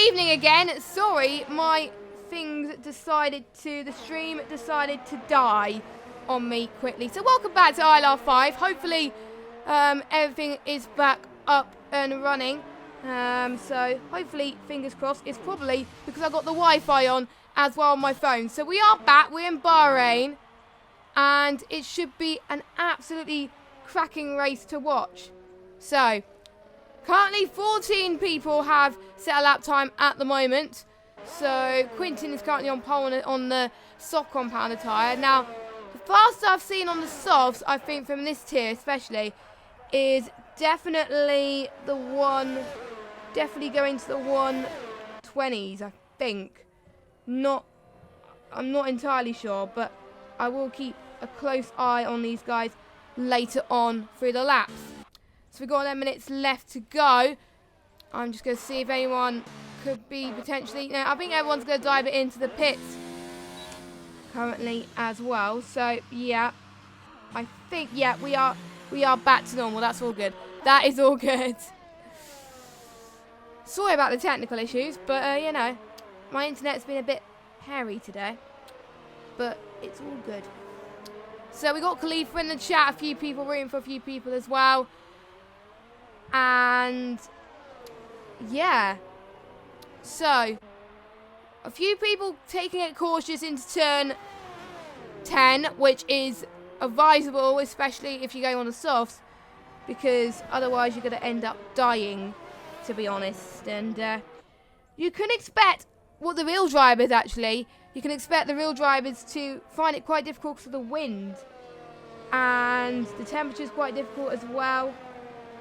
evening again. Sorry, my the stream decided to die on me quickly. So welcome back to ILR5. Hopefully everything is back up and running. So hopefully, fingers crossed, it's probably because I got the Wi-Fi on as well on my phone. So we are back, we're in Bahrain, and it should be an absolutely cracking race to watch. So, currently 14 people have set a lap time at the moment. So Quintin is currently on pole on the soft compound tyre. Now, the fastest I've seen on the softs, I think from this tier especially, is definitely going to the 120s, I think. I'm not entirely sure, but I will keep a close eye on these guys later on through the laps. So we've got 10 minutes left to go. I'm just going to see if anyone could be potentially... No, I think everyone's going to dive it into the pits currently as well. So, yeah. I think, yeah, we are back to normal. That's all good. That is all good. Sorry about the technical issues, but, you know, my internet's been a bit hairy today. But it's all good. So we got Khalifa in the chat, a few people rooting for a few people as well. And yeah, so a few people taking it cautious into turn 10, which is advisable, especially if you're going on the softs, because otherwise you're going to end up dying, to be honest. And you can expect what the real drivers actually, you can expect the real drivers to find it quite difficult because of the wind, and the temperature is quite difficult as well.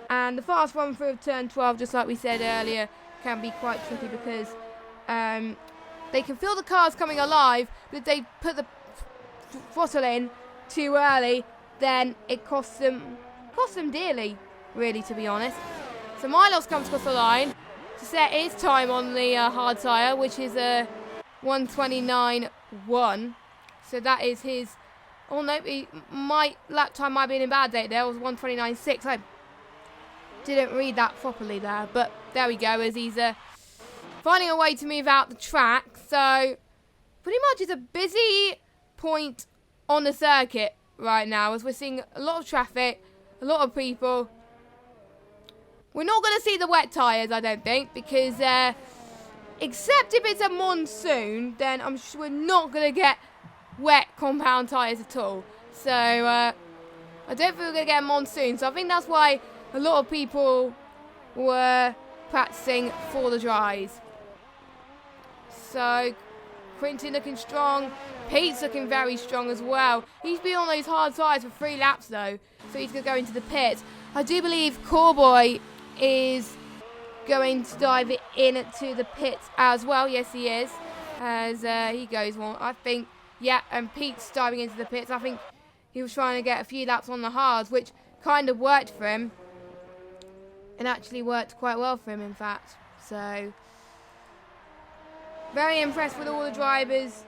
And the fast run through of turn 12, just like we said earlier, can be quite tricky because they can feel the cars coming alive, but if they put the throttle in too early, then it costs them dearly, really, to be honest. So Milos comes across the line to set his time on the hard tyre, which is a 1:29.1. So that is his... Oh no, my lap time might have been in bad date there. It was 1:29.6. I didn't read that properly there, but there we go, as he's finding a way to move out the track. So pretty much it's a busy point on the circuit right now, as we're seeing a lot of traffic, a lot of people. We're not going to see the wet tyres, I don't think, because except if it's a monsoon, then I'm sure we're not going to get wet compound tyres at all. So I don't think we're going to get a monsoon, so I think that's why a lot of people were practicing for the dries. So, Quintin looking strong. Pete's looking very strong as well. He's been on those hard tyres for 3 laps though, so he's going to go into the pits. I do believe Corboy is going to dive it into the pits as well. Yes, he is. As he goes on, I think, yeah, and Pete's diving into the pits. I think he was trying to get a few laps on the hards, which kind of worked for him. It actually worked quite well for him, in fact. So, very impressed with all the drivers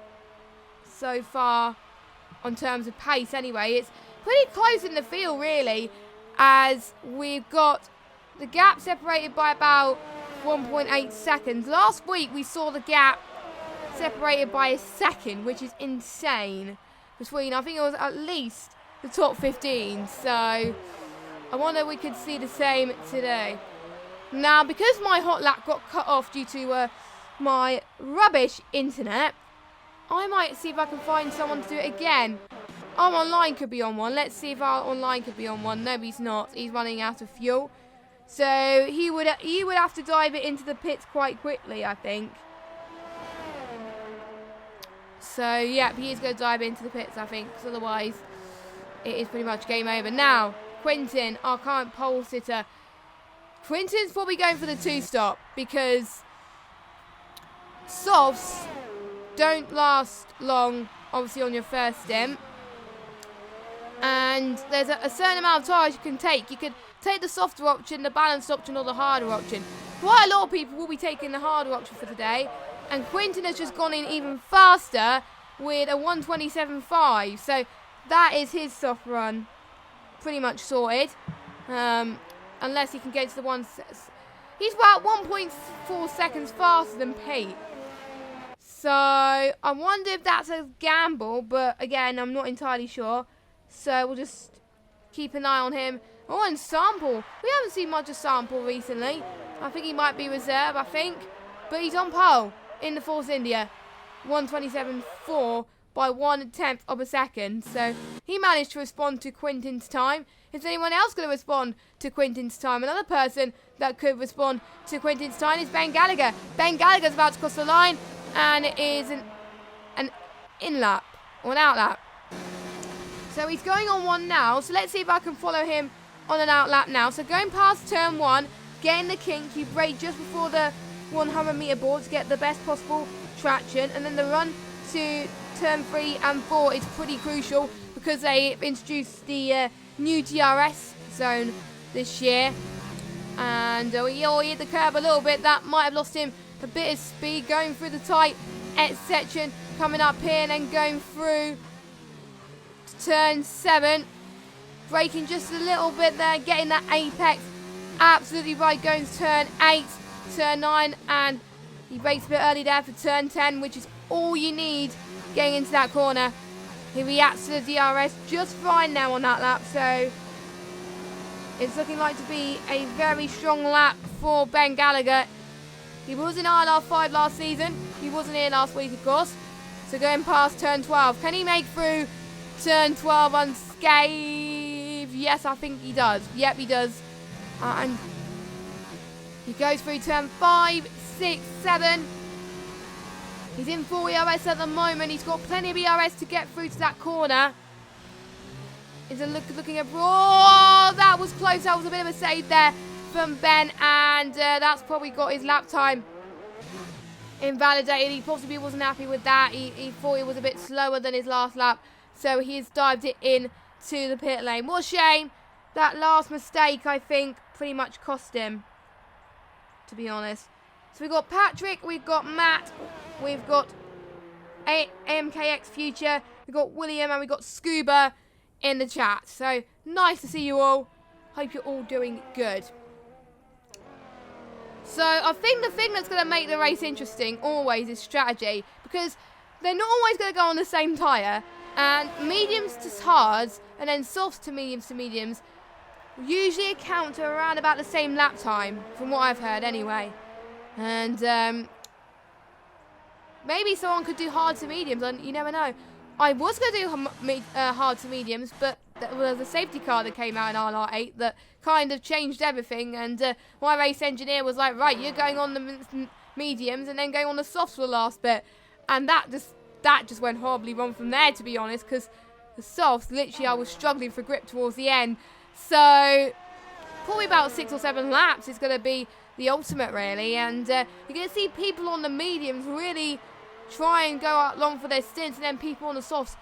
so far on terms of pace anyway. It's pretty close in the field, really, as we've got the gap separated by about 1.8 seconds. Last week, we saw the gap separated by a second, which is insane, between, I think it was at least the top 15. So I wonder if we could see the same today. Now, because my hot lap got cut off due to my rubbish internet, I might see if I can find someone to do it again. Our online could be on one. Let's see if our online could be on one. No, he's not. He's running out of fuel. So he would have to dive it into the pits quite quickly, I think. So, yeah, he is going to dive into the pits, I think, because otherwise it is pretty much game over. Now, Quintin, our current pole sitter. Quintin's probably going for the 2-stop because softs don't last long, obviously, on your first stint. And there's a certain amount of tires you can take. You could take the softer option, the balanced option, or the harder option. Quite a lot of people will be taking the harder option for today. And Quintin has just gone in even faster with a 1:27.5. So that is his soft run pretty much sorted. Unless he can get to the He's about 1.4 seconds faster than Pete. So, I wonder if that's a gamble, but again, I'm not entirely sure. So, we'll just keep an eye on him. Oh, and Sample. We haven't seen much of Sample recently. I think he might be reserve, I think. But he's on pole in the Force India. 1:27.4 by 1/10 of a second. So, he managed to respond to Quintin's time. Is anyone else going to respond to Quintin's time? Another person that could respond to Quintin's time is Ben Gallagher. Ben Gallagher's about to cross the line, and it is an in-lap, or an out-lap. So he's going on one now, so let's see if I can follow him on an out-lap now. So going past turn 1, getting the kink, you brake just before the 100-metre board to get the best possible traction, and then the run to turn 3 and 4 is pretty crucial because they introduced the new DRS zone this year, and he hit the curb a little bit. That might have lost him a bit of speed going through the tight X section, coming up here and then going through turn 7, braking just a little bit there, getting that apex absolutely right, going to turn 8, turn 9, and he brakes a bit early there for turn 10, which is all you need getting into that corner. He reacts to the DRS just fine now on that lap, so it's looking like to be a very strong lap for Ben Gallagher. He was in ILR5 last season. He wasn't here last week, of course. So going past turn 12. Can he make through turn 12 unscathed? Yes, I think he does. Yep, he does. And he goes through turn 5, 6, 7. He's in full ERS at the moment. He's got plenty of ERS to get through to that corner. Is looking at... Oh, that was close. That was a bit of a save there from Ben. And that's probably got his lap time invalidated. He possibly wasn't happy with that. He thought it was a bit slower than his last lap. So he's dived it in to the pit lane. What a shame. That last mistake, I think, pretty much cost him, to be honest. So we've got Patrick, we've got Matt, we've got AMKX Future, we've got William, and we've got Scuba in the chat. So nice to see you all. Hope you're all doing good. So I think the thing that's going to make the race interesting always is strategy, because they're not always going to go on the same tyre, and mediums to hards and then softs to mediums usually account to around about the same lap time, from what I've heard anyway. And maybe someone could do hard to mediums, and you never know. I was going to do hard to mediums, but there was a safety car that came out in RR8 that kind of changed everything, and my race engineer was like, right, you're going on the mediums and then going on the softs for the last bit. And that just went horribly wrong from there, to be honest, because the softs, literally I was struggling for grip towards the end. So probably about 6 or 7 laps is going to be the ultimate, really, and you're going to see people on the mediums really try and go out long for their stints, and then people on the softs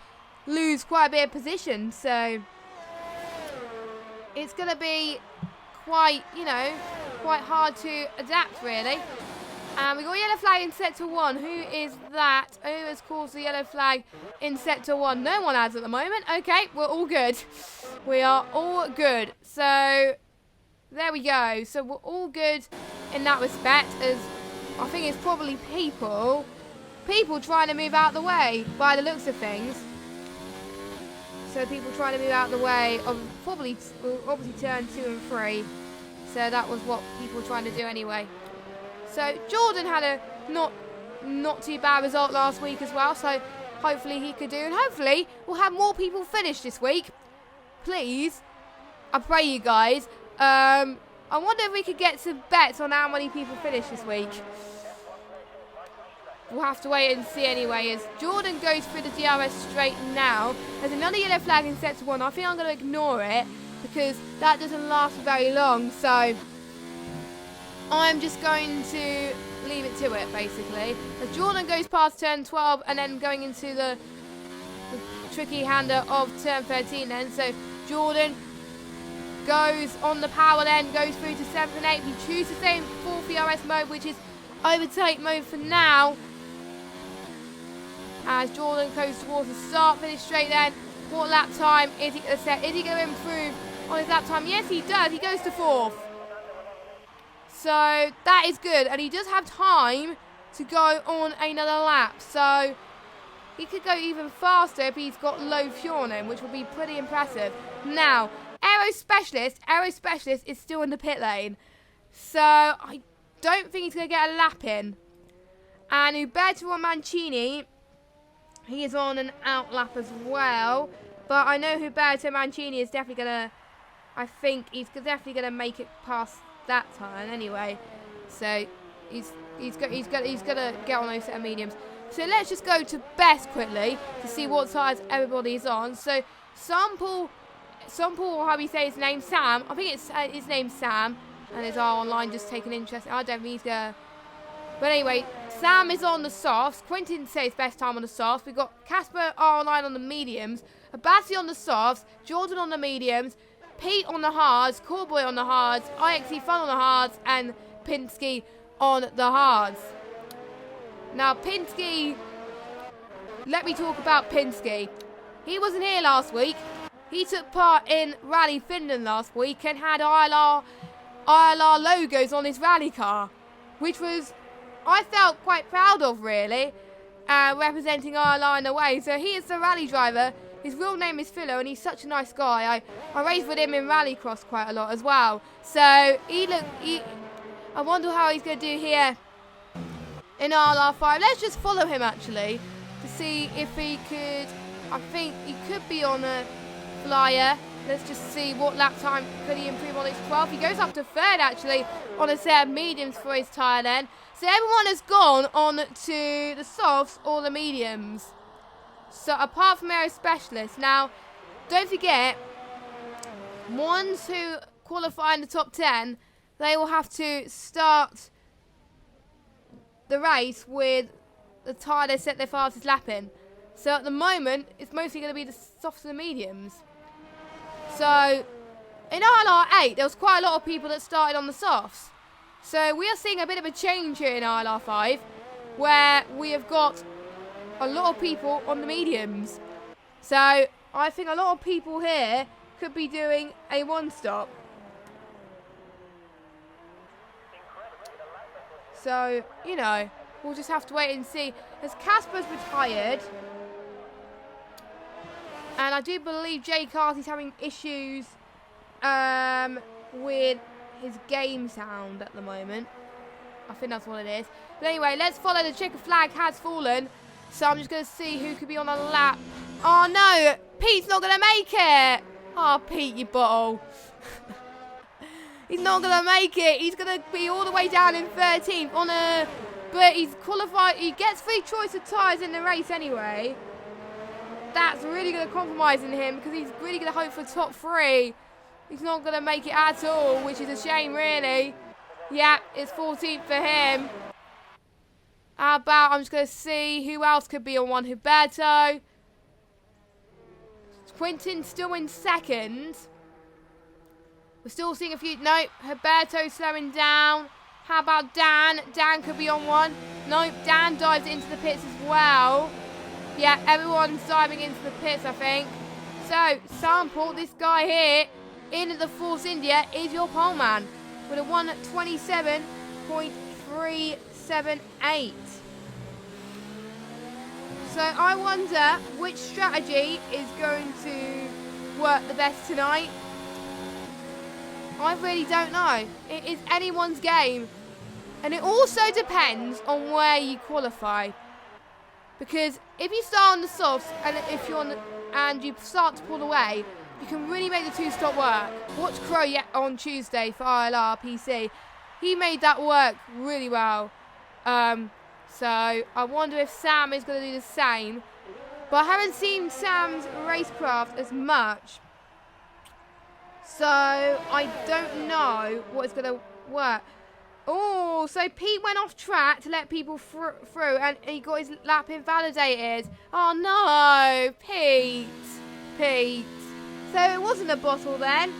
lose quite a bit of position. So it's going to be quite hard to adapt, really. And we've got a yellow flag in sector 1. Who is that? Who has caused the yellow flag in sector 1? No one has at the moment. Okay, we're all good. We are all good. So there we go. So we're all good in that respect, as I think it's probably people trying to move out the way by the looks of things. So people trying to move out the way of obviously turn 2 and 3. So that was what people were trying to do anyway. So Jordan had a not too bad result last week as well. So hopefully he could do, and hopefully we'll have more people finish this week. Please, I pray you guys. I wonder if we could get some bets on how many people finish this week. We'll have to wait and see anyway, as Jordan goes through the DRS straight now. There's another yellow flag in sector 1. I think I'm going to ignore it because that doesn't last very long. So I'm just going to leave it to it, basically. As Jordan goes past turn 12 and then going into the tricky hander of turn 13 then. So Jordan goes on the power then, goes through to 7th and 8th. He chooses the same 4th ERS mode, which is overtake mode for now. As Jordan goes towards the start, finish straight then. What lap time is he going to set? Is he going to improve on his lap time? Yes, he does. He goes to 4th. So that is good. And he does have time to go on another lap. So he could go even faster if he's got low fuel on him, which would be pretty impressive. Now, Aero Specialist is still in the pit lane. So I don't think he's going to get a lap in. And Uberto Mancini, he is on an out lap as well. But I know Huberto Mancini is definitely going to, I think he's definitely going to make it past that turn anyway. So he's going to get on those set of mediums. So let's just go to best quickly to see what tyres everybody's on. So Sample, how do you say his name? Sam. I think it's his name's Sam. And is our online just taking interest. I don't think he's going to. But anyway, Sam is on the softs. Quentin says best time on the softs. We've got Casper R online on the mediums. Abassi on the softs. Jordan on the mediums. Pete on the hards. Cowboy on the hards. IXE Fun on the hards. And Pinsky on the hards. Now, Pinsky. Let me talk about Pinsky. He wasn't here last week. He took part in Rally Finland last week and had ILR logos on his rally car, which was, I felt quite proud of, really, representing ILR in a way. So he is the rally driver. His real name is Philo, and he's such a nice guy. I raced with him in Rallycross quite a lot as well. So I wonder how he's going to do here in ILR5. Let's just follow him, actually, to see if he could. I think he could be on a flyer. Let's just see what lap time could he improve on his 12th. He goes up to third, actually, on a set of mediums for his tyre then. So everyone has gone on to the softs or the mediums. So apart from Aero Specialist. Now, don't forget, ones who qualify in the top 10, they will have to start the race with the tyre they set their fastest lap in. So at the moment, it's mostly going to be the softs and the mediums. So, in ILR8, there was quite a lot of people that started on the softs. So, we are seeing a bit of a change here in ILR5, where we have got a lot of people on the mediums. So, I think a lot of people here could be doing a one-stop. So, you know, we'll just have to wait and see. As Casper's retired, and I do believe Jay Carty's having issues with his game sound at the moment. I think that's what it is. But anyway, let's follow. The checker flag has fallen. So I'm just going to see who could be on a lap. Oh, no. Pete's not going to make it. Oh, Pete, you bottle. He's not going to make it. He's going to be all the way down in 13th on a... But he's qualified. He gets free choice of tyres in the race anyway. That's really going to compromise in him because he's really going to hope for top 3. He's not going to make it at all, which is a shame, really. Yeah, it's 14th for him. How about, I'm just going to see who else could be on one. Huberto. Quentin still in second. We're still seeing a few. Nope, Huberto slowing down. How about Dan? Dan could be on one. Nope, Dan dives into the pits as well. Yeah, everyone's diving into the pits, I think. So, Sample, this guy here, in the Force India, is your pole man with a 1:27.378. So, I wonder which strategy is going to work the best tonight. I really don't know. It is anyone's game. And it also depends on where you qualify. Because if you start on the softs and if you're on the, and you start to pull away, you can really make the two-stop work. Watch Crow on Tuesday for ILR PC. He made that work really well. So I wonder if Sam is going to do the same. But I haven't seen Sam's racecraft as much. So I don't know what is going to work. Oh, so Pete went off track to let people through and he got his lap invalidated. Oh no, Pete. Pete. So it wasn't a bottle then.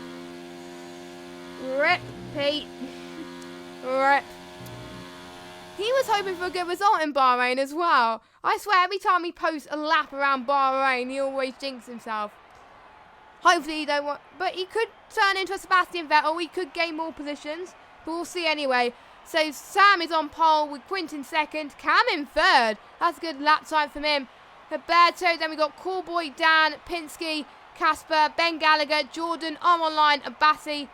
Rip, Pete. Rip. He was hoping for a good result in Bahrain as well. I swear every time he posts a lap around Bahrain, he always jinxes himself. Hopefully he don't want... But he could turn into a Sebastian Vettel. He could gain more positions. But we'll see anyway. So Sam is on pole with Quintin second. Cam in third. That's a good lap time from him. Roberto, then we got Callboy, Dan, Pinsky, Casper, Ben Gallagher, Jordan, I'm online, Abassi,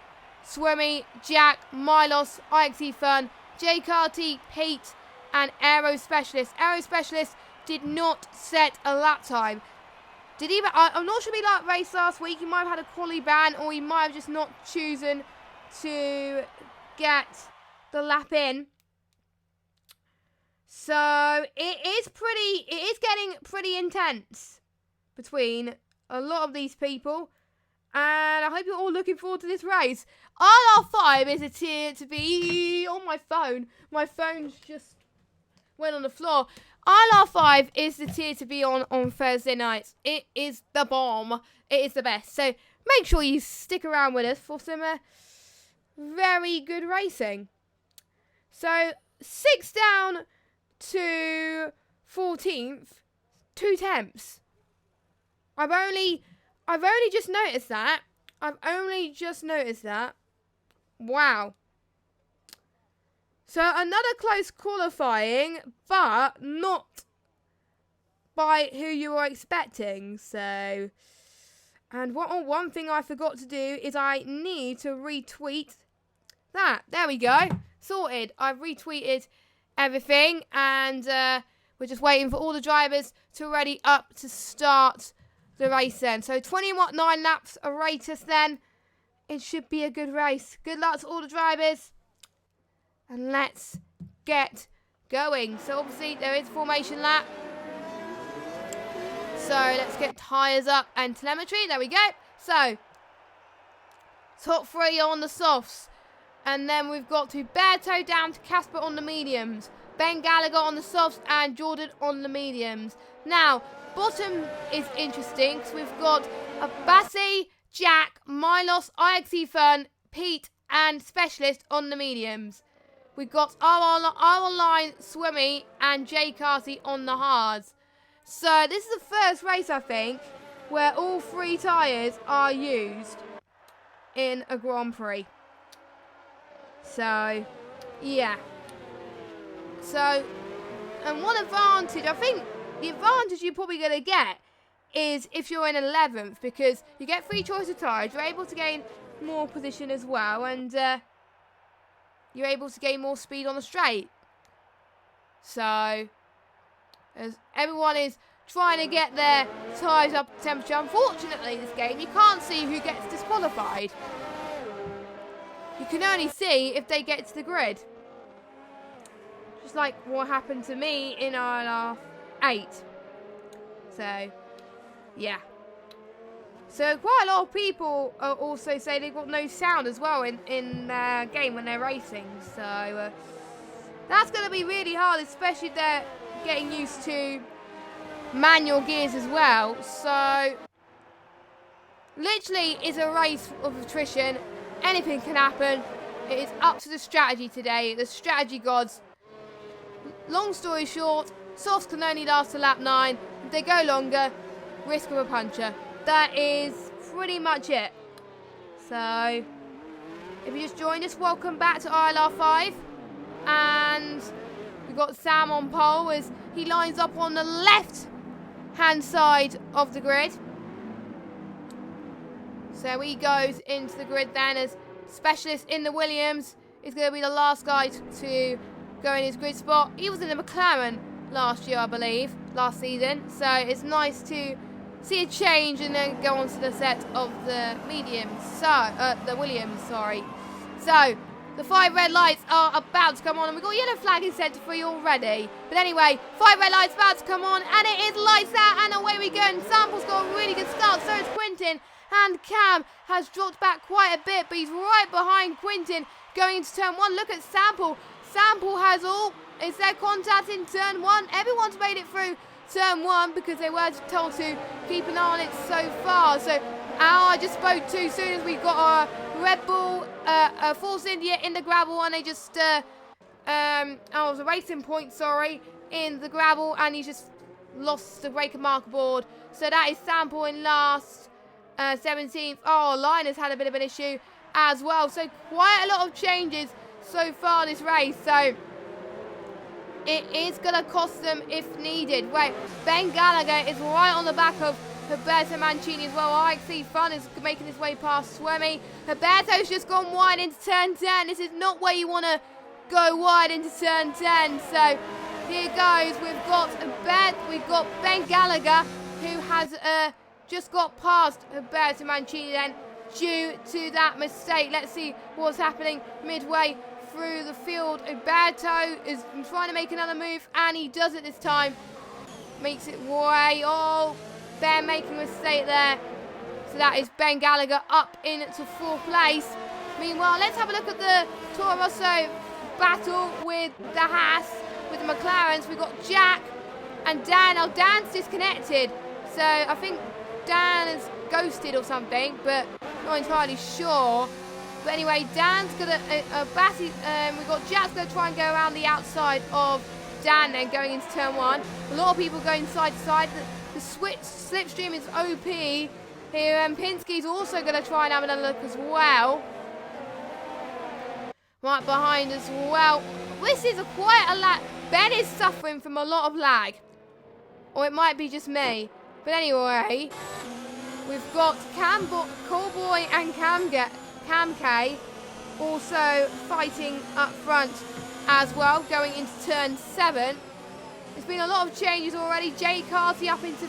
Swimmy, Jack, Milos, IXE Fun, Jay Carty, Pete, and Aero Specialist. Aero Specialist did not set a lap time. Did he? I'm not sure if he like race last week. He might have had a quali ban, or he might have just not chosen to get the lap in. So it is getting pretty intense between a lot of these people, and I hope you're all looking forward to this race. ILR5 is a tier to be on my phone. My phone's just went on the floor. ILR5 is the tier to be on Thursday nights. It is the bomb. It is the best. So make sure you stick around with us for some very good racing. So 6 down to 14th, 2 tenths. I've only just noticed that. Wow. So another close qualifying, but not by who you were expecting. So, and one thing I forgot to do is I need to retweet that. There we go. Sorted. I've retweeted everything, and we're just waiting for all the drivers to ready up to start the race then. So 29 laps await us then. It should be a good race. Good luck to all the drivers. And let's get going. So obviously there is formation lap. So let's get tyres up and telemetry. There we go. So top 3 on the softs. And then we've got to Berto down to Casper on the mediums. Ben Gallagher on the softs and Jordan on the mediums. Now, bottom is interesting because we've got Abassi, Jack, Milos, IXE Fun, Pete and Specialist on the mediums. We've got our line, Swimmy and Jay Carty on the hards. So this is the first race, I think, where all 3 tyres are used in a Grand Prix. So, yeah. So, and one advantage, I think the advantage you're probably going to get is if you're in 11th, because you get 3 choice of tyres, you're able to gain more position as well, and you're able to gain more speed on the straight. So, as everyone is trying to get their tyres up to temperature, unfortunately this game, you can't see who gets disqualified. You can only see if they get to the grid. Just like what happened to me in ILR8. So, yeah. So quite a lot of people also say they've got no sound as well in their game when they're racing. So that's going to be really hard, especially if they're getting used to manual gears as well. So literally it's a race of attrition. Anything can happen. It is up to the strategy today. The strategy gods. Long story short, softs can only last to lap 9. If they go longer, risk of a puncture. That is pretty much it. So, if you just joined us, welcome back to ILR5. And we've got Sam on pole as he lines up on the left-hand side of the grid. So he goes into the grid then as Specialist in the Williams is going to be the last guy to go in his grid spot. He was in the McLaren last year, I believe, last season. So it's nice to see a change and then go on to the set of the mediums. So, the Williams, sorry. So, the 5 red lights are about to come on, and we've got yellow flag in centre 3 already. But anyway, 5 red lights about to come on, and it is lights out, and away we go. And Sample's got a really good start, so is Quintin. And Cam has dropped back quite a bit, but he's right behind Quintin going into turn 1. Look at Sample. Sample has all. Is there contact in turn 1? Everyone's made it through turn 1 because they were told to keep an eye on it so far. So, I just spoke to as soon as we got a Red Bull, Force India in the gravel, and they just, it was a racing point, sorry, in the gravel, and he just lost the breaker marker board. So that is Sample in last. 17th. Oh, Linus had a bit of an issue as well. So quite a lot of changes so far this race. So it is going to cost them if needed. Wait, Ben Gallagher is right on the back of Roberto Mancini as well. ILR5 Fun is making his way past Swimmy. Roberto's just gone wide into turn 10. This is not where you want to go wide into turn 10. So here goes. We've got Ben Gallagher, who has just got past Roberto Mancini then due to that mistake. Let's see what's happening midway through the field. Roberto is trying to make another move, and he does it this time. Makes it way. Oh, Ben making a mistake there. So that is Ben Gallagher up into 4th place. Meanwhile, let's have a look at the Toro Rosso battle with the Haas, with the McLarens. We've got Jack and Dan. Now, Dan's disconnected. So I think Dan is ghosted or something, but not entirely sure. But anyway, Dan's gonna we've got Jack's gonna try and go around the outside of Dan then going into turn 1. A lot of people going side to side. The slipstream is OP here, and Pinsky's also gonna try and have another look as well. Right behind as well. This is quite a lag. Ben is suffering from a lot of lag, or it might be just me. But anyway, we've got Cowboy and Cam K also fighting up front as well, going into turn 7. There's been a lot of changes already. Jay Carty up into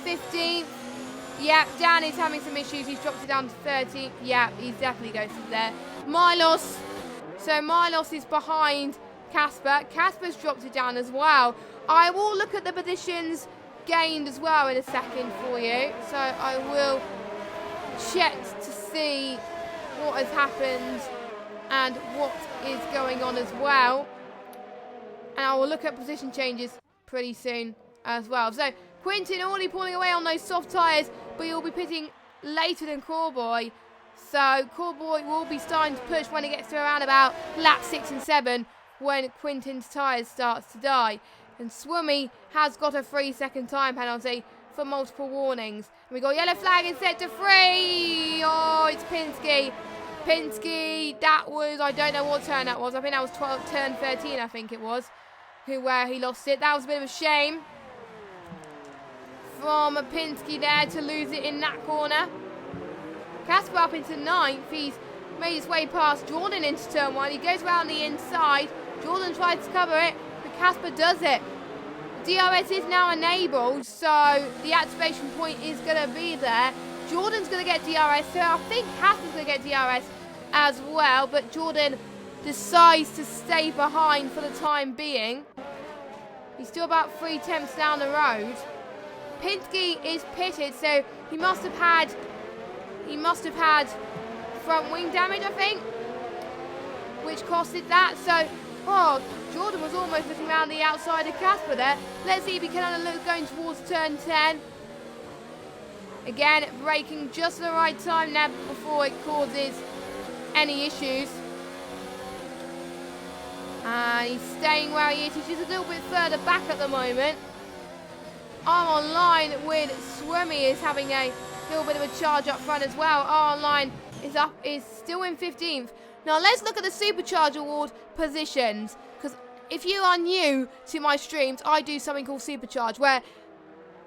15th. Yep, Dan is having some issues. He's dropped it down to 13th. Yep, he's definitely ghosted there. Milos. So Milos is behind Casper. Casper's dropped it down as well. I will look at the positions gained as well in a second for you. So I will check to see what has happened and what is going on as well. And I will look at position changes pretty soon as well. So Quintin already pulling away on those soft tyres, but he'll be pitting later than Cowboy. So Cowboy will be starting to push when it gets to around about lap 6 and 7, when Quintin's tyres starts to die. And Swimmy has got a 3-second time penalty for multiple warnings. And we got yellow flag instead to 3. Oh, it's Pinsky. Pinsky, that was, I don't know what turn that was. I think that was turn 13, I think it was, where he lost it. That was a bit of a shame from Pinsky there to lose it in that corner. Casper up into 9th. He's made his way past Jordan into turn 1. He goes around the inside. Jordan tries to cover it, but Casper does it. DRS is now enabled, so the activation point is going to be there. Jordan's going to get DRS, so I think Casper's going to get DRS as well, but Jordan decides to stay behind for the time being. He's still about 3 tenths down the road. Pinsky is pitted, so he must have had front wing damage, I think, which costed that. So, oh, Jordan was almost looking around the outside of Casper there. Let's see if he can have a look going towards turn 10. Again, braking just at the right time now before it causes any issues. And he's staying where he is. He's just a little bit further back at the moment. I'm online with Swimmy is having a little bit of a charge up front as well. Our line is still in 15th. Now let's look at the Supercharge Award positions, because if you are new to my streams, I do something called Supercharge, where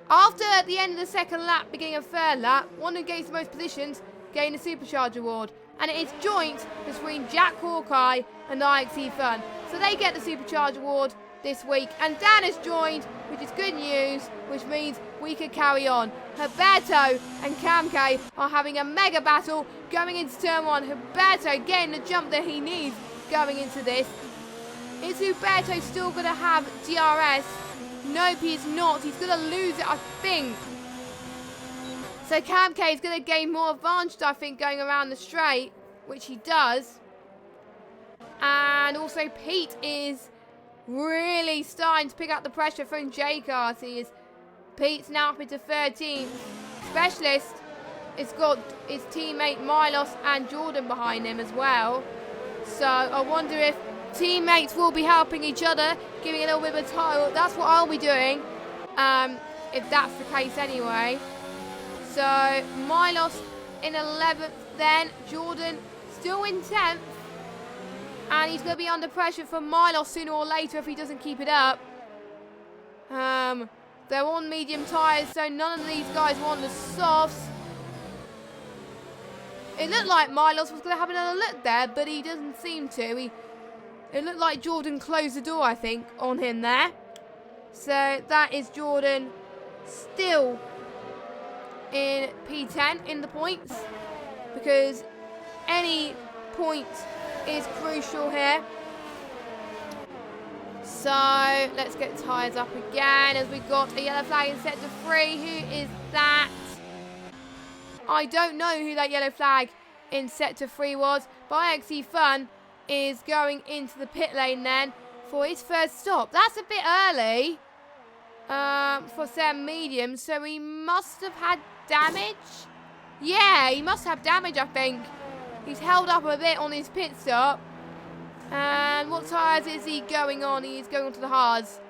after the end of the second lap, beginning of third lap, one who gains the most positions gain a Supercharge Award. And it is joint between Jack Hawkeye and ILR5 Fun. So they get the Supercharge Award this week. And Dan is joined, which is good news, which means we could carry on. Roberto and Camke are having a mega battle going into turn 1. Roberto getting the jump that he needs going into this. Is Roberto still going to have DRS? Nope, he's not. He's going to lose it, I think. So Camke is going to gain more advantage, I think, going around the straight, which he does. And also Pete is really starting to pick up the pressure from J Carty. Pete's now up into 13th. Specialist has got his teammate Milos and Jordan behind him as well. So I wonder if teammates will be helping each other, giving a little bit of a title. That's what I'll be doing, if that's the case anyway. So Milos in 11th then. Jordan still in 10th. And he's going to be under pressure from Milos sooner or later if he doesn't keep it up. They're on medium tyres, so none of these guys were on the softs. It looked like Milos was going to have another look there, but he doesn't seem to. It looked like Jordan closed the door, I think, on him there. So that is Jordan still in P10 in the points, because any point is crucial here. So let's get tyres up again as we've got a yellow flag in sector 3. Who is that? I don't know who that yellow flag in sector 3 was, but IXE Fun is going into the pit lane then for his first stop. That's a bit early for Sam Medium, so he must have had damage. Yeah, he must have damage, I think. He's held up a bit on his pit stop. And what tyres is he going on? He's going on to the hards.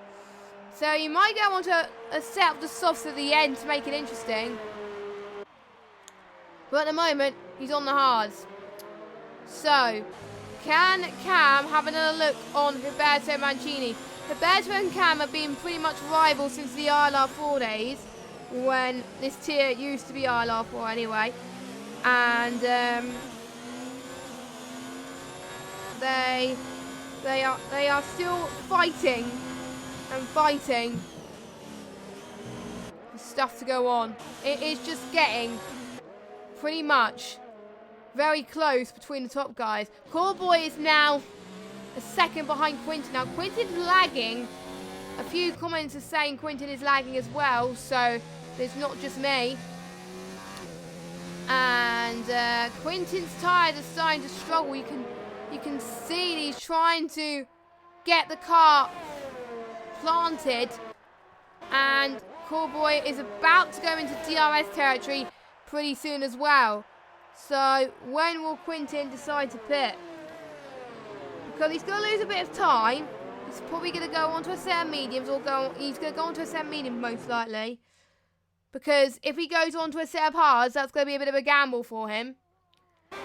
So he might go on to set up the softs at the end to make it interesting. But at the moment, he's on the hards. So, can Cam have another look on Roberto Mancini? Roberto and Cam have been pretty much rivals since the ILR4 days, when this tier used to be ILR4 anyway. And they are still fighting and fighting for stuff to go on. It is just getting pretty much very close between the top guys. Callboy is now a second behind Quinton. Now Quinton's lagging. A few comments are saying Quinton is lagging as well, so it's not just me. And Quinton's tyres are starting to struggle. You can see he's trying to get the car planted, and Callboy is about to go into DRS territory pretty soon as well. So when will Quinton decide to pit? Because he's going to lose a bit of time. He's probably going to go onto a set of mediums, or he's going to go onto a set of medium most likely. Because if he goes onto a set of hards, that's going to be a bit of a gamble for him.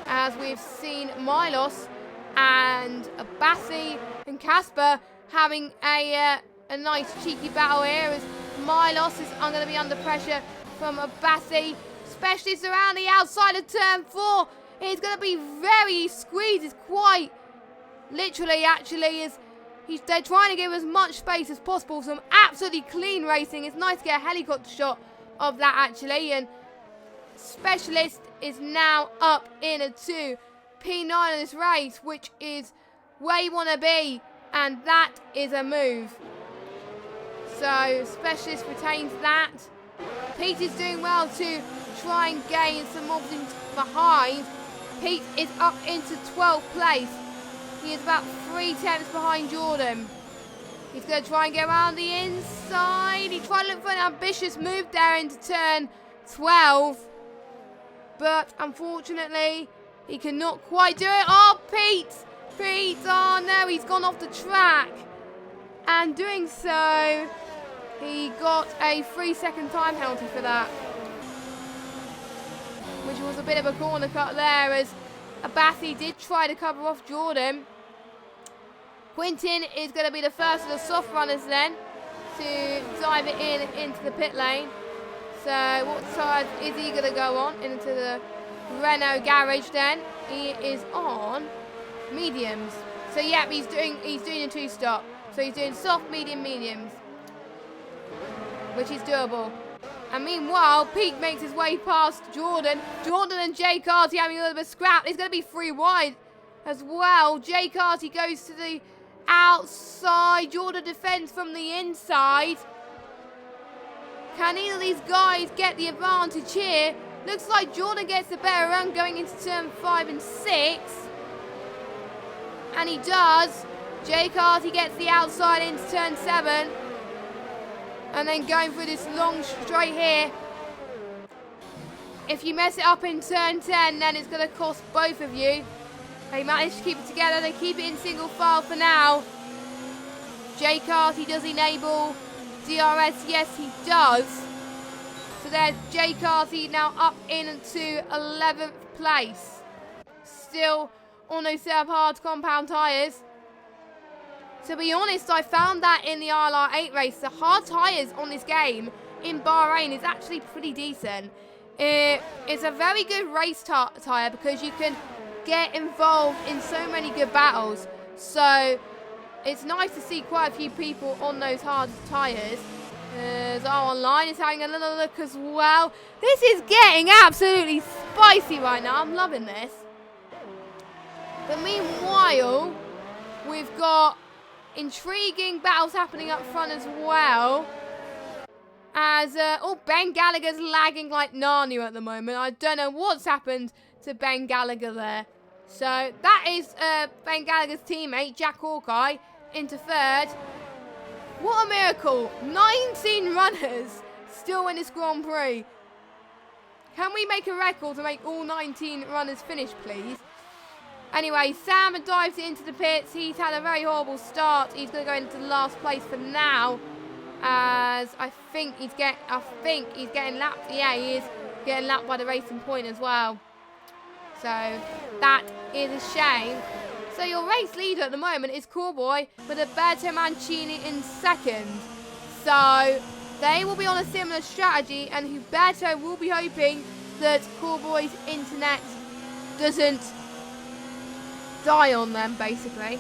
As we've seen Milos and Abassi and Casper having a nice cheeky battle here, as Milos is going to be under pressure from Abassi, especially around the outside of turn 4. It's going to be very squeezed. It's quite literally, actually, they're trying to give as much space as possible. Some absolutely clean racing. It's nice to get a helicopter shot of that, actually. And Specialist is now up in a 2 P9 in this race, which is where you want to be, and that is a move. So Specialist retains that. Pete is doing well to try and gain some more behind. Pete is up into 12th place. He is about 3 tenths behind Jordan. He's going to try and get around the inside. He tried to look for an ambitious move there into turn 12. But unfortunately, he cannot quite do it. Oh, Pete! Pete, oh no, he's gone off the track. And doing so, he got a 3-second time penalty for that. Which was a bit of a corner cut there, as Abassi did try to cover off Jordan. Quinton is going to be the first of the soft runners then to dive it into the pit lane. So what side is he going to go on? Into the Renault garage then. He is on mediums. So yeah, he's doing a 2-stop. So he's doing soft, medium, mediums, which is doable. And meanwhile, Pete makes his way past Jordan. Jordan and Jay Carty having a little bit of scrap. It's going to be 3 wide as well. Jay Carty goes to the outside. Jordan defends from the inside. Can either of these guys get the advantage here? Looks like Jordan gets the better run going into turn 5 and 6. And he does. Jay Carty gets the outside into turn 7. And then going through this long straight here. If you mess it up in turn 10, then it's going to cost both of you. They managed to keep it together. They keep it in single file for now. Jay Carty does enable DRS. Yes, he does. So there's Jay Carty now up into 11th place. Still on those set of hard compound tyres. To be honest, I found that in the ILR8 race, the hard tyres on this game in Bahrain is actually pretty decent. It's a very good race tyre because you can get involved in so many good battles. So it's nice to see quite a few people on those hard tyres. Our online is having a little look as well. This is getting absolutely spicy right now. I'm loving this. But meanwhile, we've got intriguing battles happening up front as well. As, Ben Gallagher's lagging like Narnia at the moment. I don't know what's happened to Ben Gallagher there. So, that is Ben Gallagher's teammate, Jack Hawkeye, into third. What a miracle. 19 runners still in this Grand Prix. Can we make a record to make all 19 runners finish, please? Anyway, Sam dives into the pits. He's had a very horrible start. He's going to go into last place for now. As I think he's getting lapped. Yeah, he is getting lapped by the Racing Point as well. So that is a shame. So your race leader at the moment is Cowboy with Alberto Mancini in second. So they will be on a similar strategy, and Huberto will be hoping that Cowboy's internet doesn't die on them, basically.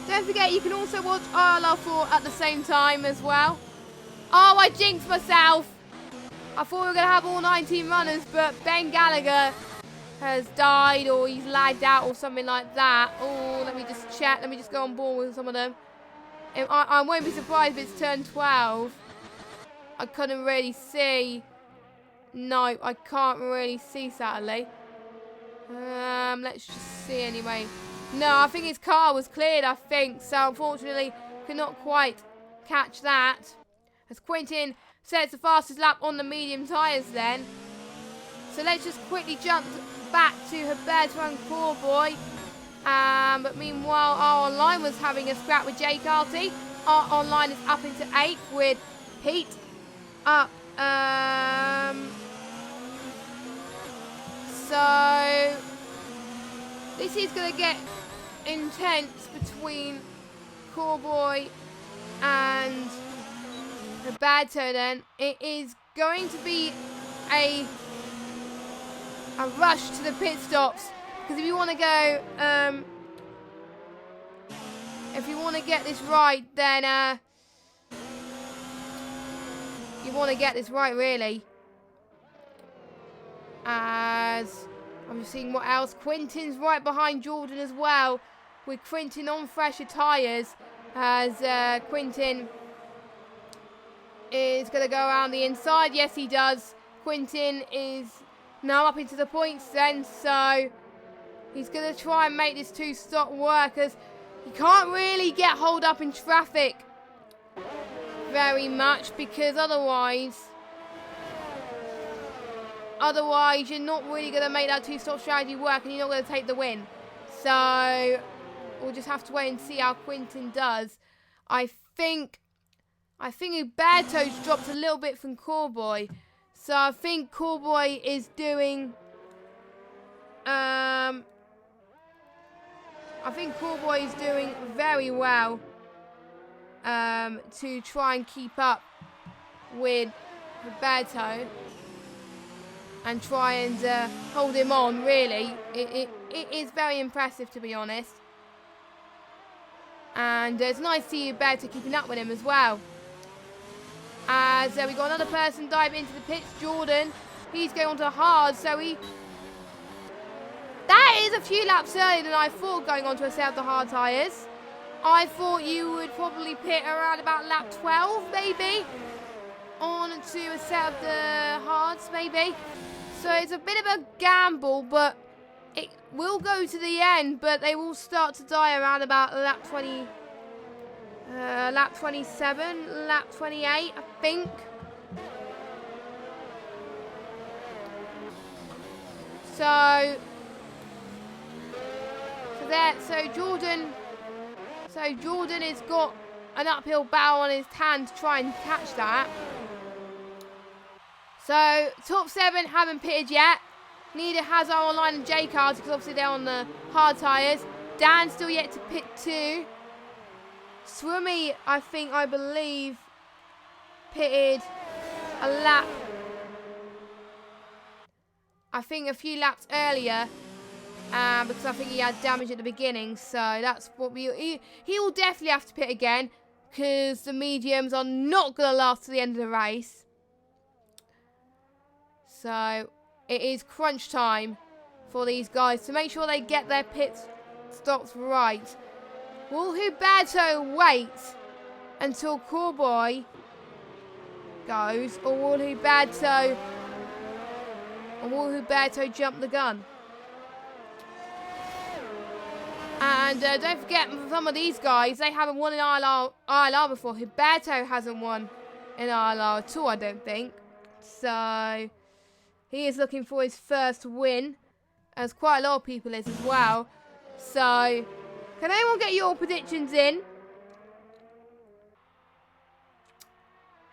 Don't forget, you can also watch ILR4 at the same time as well. Oh, I jinxed myself. I thought we were going to have all 19 runners, but Ben Gallagher has died, or he's lagged out or something like that. Oh, let me just check. Let me just go on board with some of them. I won't be surprised if it's turn 12. I couldn't really see. No, I can't really see, sadly. Let's just see anyway. No, I think his car was cleared, I think. So, unfortunately, could not quite catch that. As Quentin sets the fastest lap on the medium tyres then. So, let's just quickly jump back to Huberto and Cowboy. But meanwhile, our online was having a scrap with Jay Carty. Our online is up into 8th with Pete up. So, this is going to get intense between Cowboy and Huberto then. It is going to be a rush to the pit stops, because if you want to go, if you want to get this right, then you want to get this right, really. As I'm just seeing what else. Quintin's right behind Jordan as well, with Quintin on fresher tyres, as Quintin is going to go around the inside. Yes, he does. Quintin is now up into the points then, so he's going to try and make this two-stop work, as he can't really get holed up in traffic very much, because otherwise you're not really going to make that two-stop strategy work, and you're not going to take the win. So we'll just have to wait and see how Quintin does. I think Huberto's dropped a little bit from Cowboy. So I think Cowboy is doing very well to try and keep up with Huberto and try and hold him on, really. It is very impressive, to be honest. And it's nice to see Huberto keeping up with him as well. As we got another person dive into the pits, Jordan. He's going on to hard, so that is a few laps earlier than I thought, going on to a set of the hard tyres. I thought you would probably pit around about lap 12, maybe, on to a set of the hards, maybe. So it's a bit of a gamble, but it will go to the end, but they will start to die around about lap 20. Lap 27, lap 28, I think. So Jordan has got an uphill battle on his hand to try and catch that. So top 7 haven't pitted yet. Neither has our online and J cars because obviously they're on the hard tyres. Dan's still yet to pit 2. Swimmy, I believe, pitted a lap. I think a few laps earlier. Because I think he had damage at the beginning. So that's what he will definitely have to pit again. Because the mediums are not going to last to the end of the race. So it is crunch time for these guys to make sure they get their pit stops right. Will Huberto wait until Cowboy goes, or will Huberto jump the gun? And don't forget, some of these guys, they haven't won in ILR before. Huberto hasn't won in ILR at all, I don't think. So he is looking for his first win, as quite a lot of people is as well. So, can anyone get your predictions in?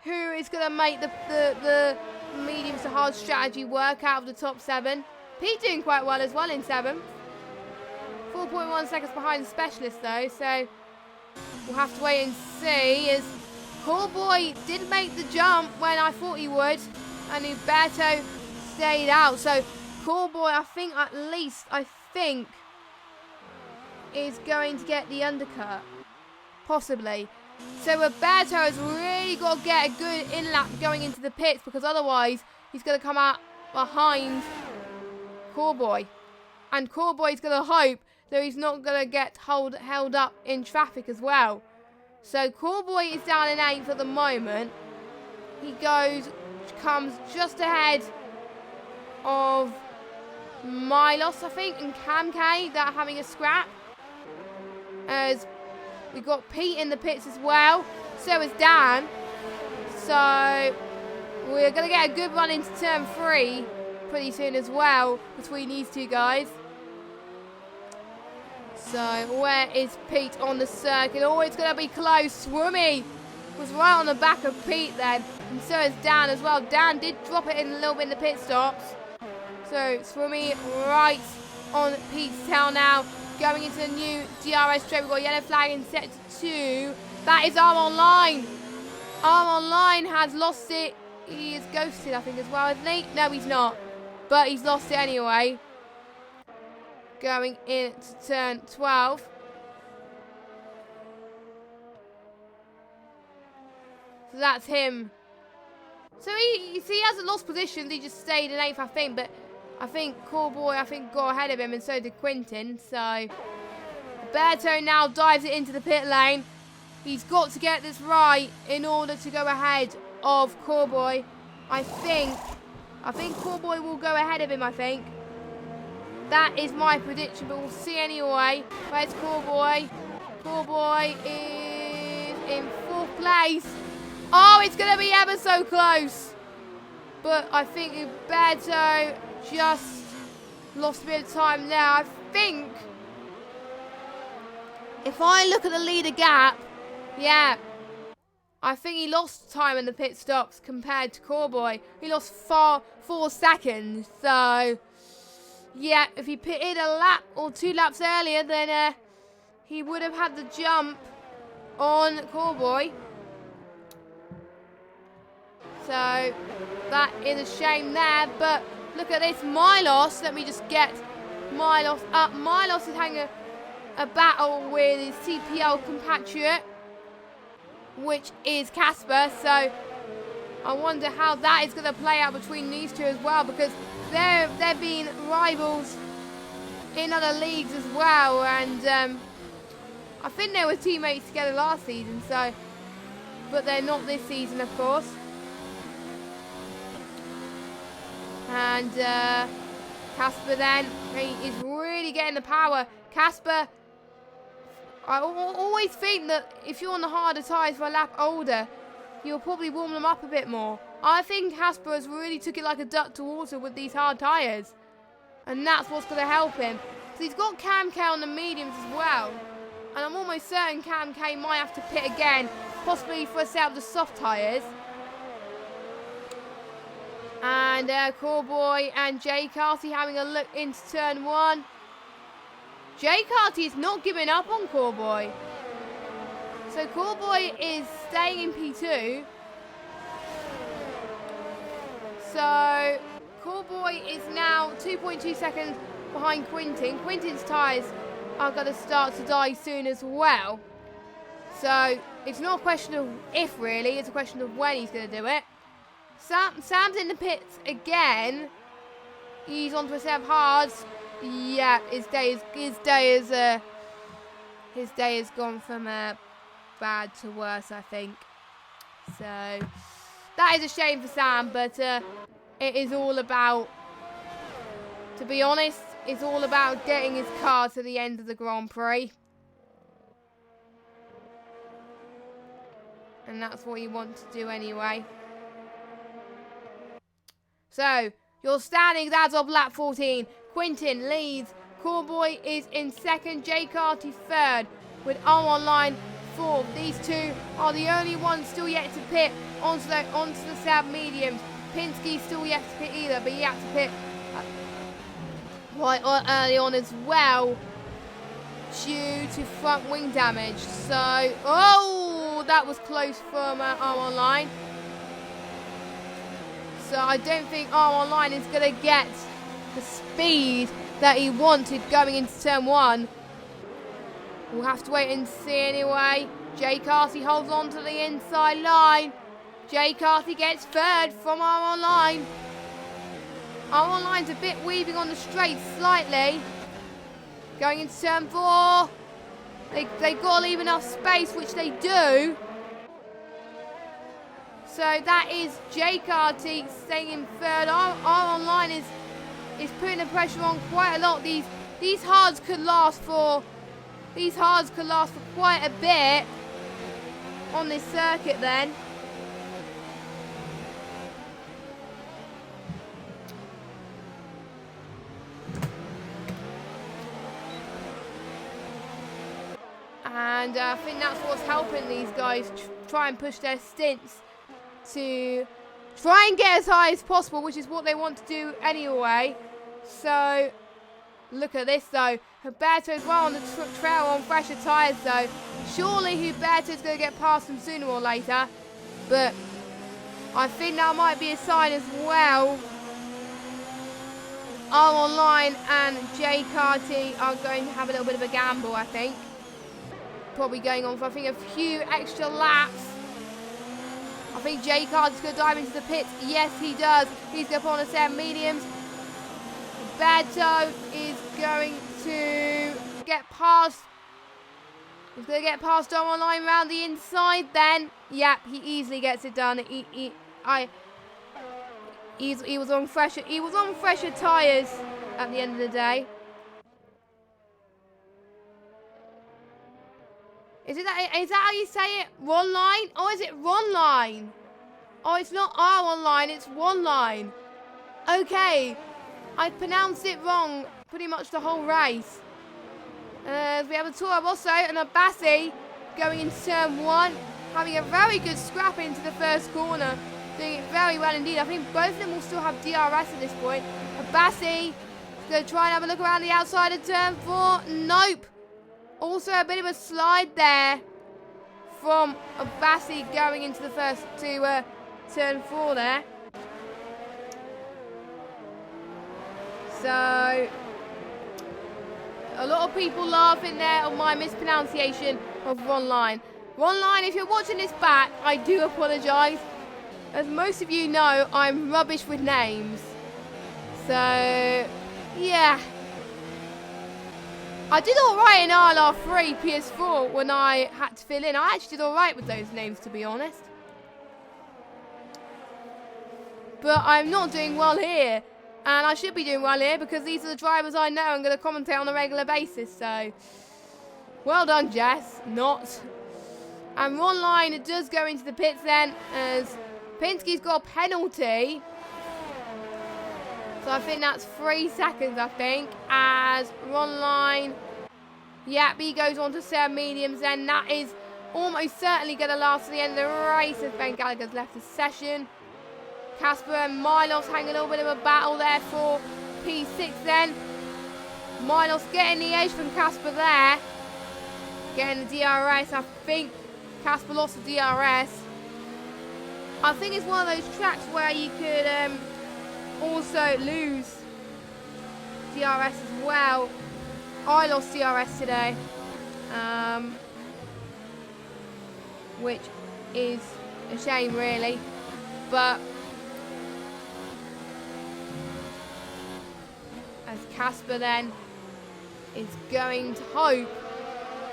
Who is going to make the medium to hard strategy work out of the top 7? Pete doing quite well as well in 7th. 4.1 seconds behind the specialist though, so we'll have to wait and see. As Cowboy did make the jump when I thought he would, and Huberto stayed out. So Cowboy, I think, is going to get the undercut. Possibly. So Roberto has really got to get a good in-lap going into the pits, because otherwise he's going to come out behind Cowboy. And Cowboy's going to hope that he's not going to get held up in traffic as well. So Cowboy is down in 8th at the moment. He comes just ahead of Milos, I think, and Cam K that are having a scrap. As we got Pete in the pits as well. So is Dan. So we're going to get a good run into turn 3 pretty soon as well between these two guys. So where is Pete on the circuit? Oh, it's going to be close. Swimmy was right on the back of Pete then. And so is Dan as well. Dan did drop it in a little bit in the pit stops. So Swimmy right on Pete's tail now. Going into the new DRS straight. We've got a yellow flag in set 2. That is Arm Online. Arm Online has lost it. He is ghosted, I think, as well, isn't he? No, he's not. But he's lost it anyway. Going into turn 12. So that's him. So he hasn't lost positions. He just stayed in 8th, I think. But I think Cowboy, got ahead of him, and so did Quinton. So Roberto now dives it into the pit lane. He's got to get this right in order to go ahead of Cowboy. I think Cowboy will go ahead of him, I think. That is my prediction, but we'll see anyway. Where's Cowboy? Cowboy is in 4th place. Oh, it's going to be ever so close. But I think Roberto just lost a bit of time there. I think if I look at the leader gap, yeah, I think he lost time in the pit stops compared to Cowboy. He lost 4 seconds. So, yeah, if he pitted a lap or 2 laps earlier, then he would have had the jump on Cowboy. So, that is a shame there. But look at this, Milos. Let me just get Milos up. Milos is having a battle with his CPL compatriot, which is Casper. So I wonder how that is going to play out between these two as well, because they're being rivals in other leagues as well, and I think they were teammates together last season. So, but they're not this season, of course. And Casper then, he is really getting the power. Casper, I always think that if you're on the harder tyres for a lap older, you'll probably warm them up a bit more. I think Casper has really took it like a duck to water with these hard tyres. And that's what's going to help him. So he's got Cam K on the mediums as well. And I'm almost certain Cam K might have to pit again, possibly for a set of the soft tyres. And Cowboy and Jay Carty having a look into turn 1. Jay Carty is not giving up on Cowboy. So Cowboy is staying in P2. So Cowboy is now 2.2 seconds behind Quintin. Quintin's tyres are going to start to die soon as well. So it's not a question of if, really. It's a question of when he's going to do it. Sam's in the pits again. He's onto a set of hards. Yeah, his day has gone from bad to worse, I think. So that is a shame for Sam, but it is all about, to be honest, it's all about getting his car to the end of the Grand Prix. And that's what you want to do anyway. So, your standings as of lap 14. Quintin leads. Cowboy is in second. Jay Carty third. With R1 fourth. These two are the only ones still yet to pit onto the South mediums. Pinsky's still yet to pit either, but he had to pit quite early on as well due to front wing damage. So, oh, that was close from R1. So I don't think R1 is going to get the speed that he wanted going into turn 1. We'll have to wait and see anyway. Jay Carty holds on to the inside line. Jay Carty gets third from R1. R1's a bit weaving on the straight slightly. Going into turn 4. They've got to leave enough space, which they do. So that is Jay Carty staying in third. R1 is putting the pressure on quite a lot. These hards could last for quite a bit on this circuit then. And I think that's what's helping these guys try and push their stints to try and get as high as possible, which is what they want to do anyway. So, look at this though. Huberto as well on the trail on fresher tyres though. Surely Huberto's going to get past them sooner or later. But I think that might be a sign as well. R1 and Jay Carty are going to have a little bit of a gamble, I think. Probably going on for, I think, a few extra laps. I think Jay Carty's going to dive into the pits. Yes, he does. He's going to put on a set of mediums. Beto is going to get past. He's going to get past R1 around the inside then. Yep, he easily gets it done. He was on fresher tyres at the end of the day. Is that how you say it? One line? Or is it Ron line? Oh, it's not R1 line, it's one line. Okay. I pronounced it wrong pretty much the whole race. We have a Toro Rosso and a Bassi going into turn 1. Having a very good scrap into the first corner. Doing it very well indeed. I think both of them will still have DRS at this point. A Bassi is going to try and have a look around the outside of turn 4. Nope. Also a bit of a slide there from Bassi going into the first to turn 4 there. So a lot of people laughing there on my mispronunciation of Ron Line. Ron Line, if you're watching this back, I do apologise. As most of you know, I'm rubbish with names. So yeah. I did alright in ILR5 PS4 when I had to fill in. I actually did alright with those names, to be honest. But I'm not doing well here. And I should be doing well here because these are the drivers I know I'm going to commentate on a regular basis. So, well done, Jess. Not. And Ron Line does go into the pits then as Pinsky's got a penalty. So I think that's 3 seconds, I think, as Ron Line, yep, he goes on to 7 mediums, and that is almost certainly going to last to the end of the race as Ben Gallagher's left the session. Casper and Milos having a little bit of a battle there for P6 then. Milos getting the edge from Casper there. Getting the DRS. I think Casper lost the DRS. I think it's one of those tracks where you could also lose DRS as well. I lost DRS today. Which is a shame really. But as Casper then is going to hope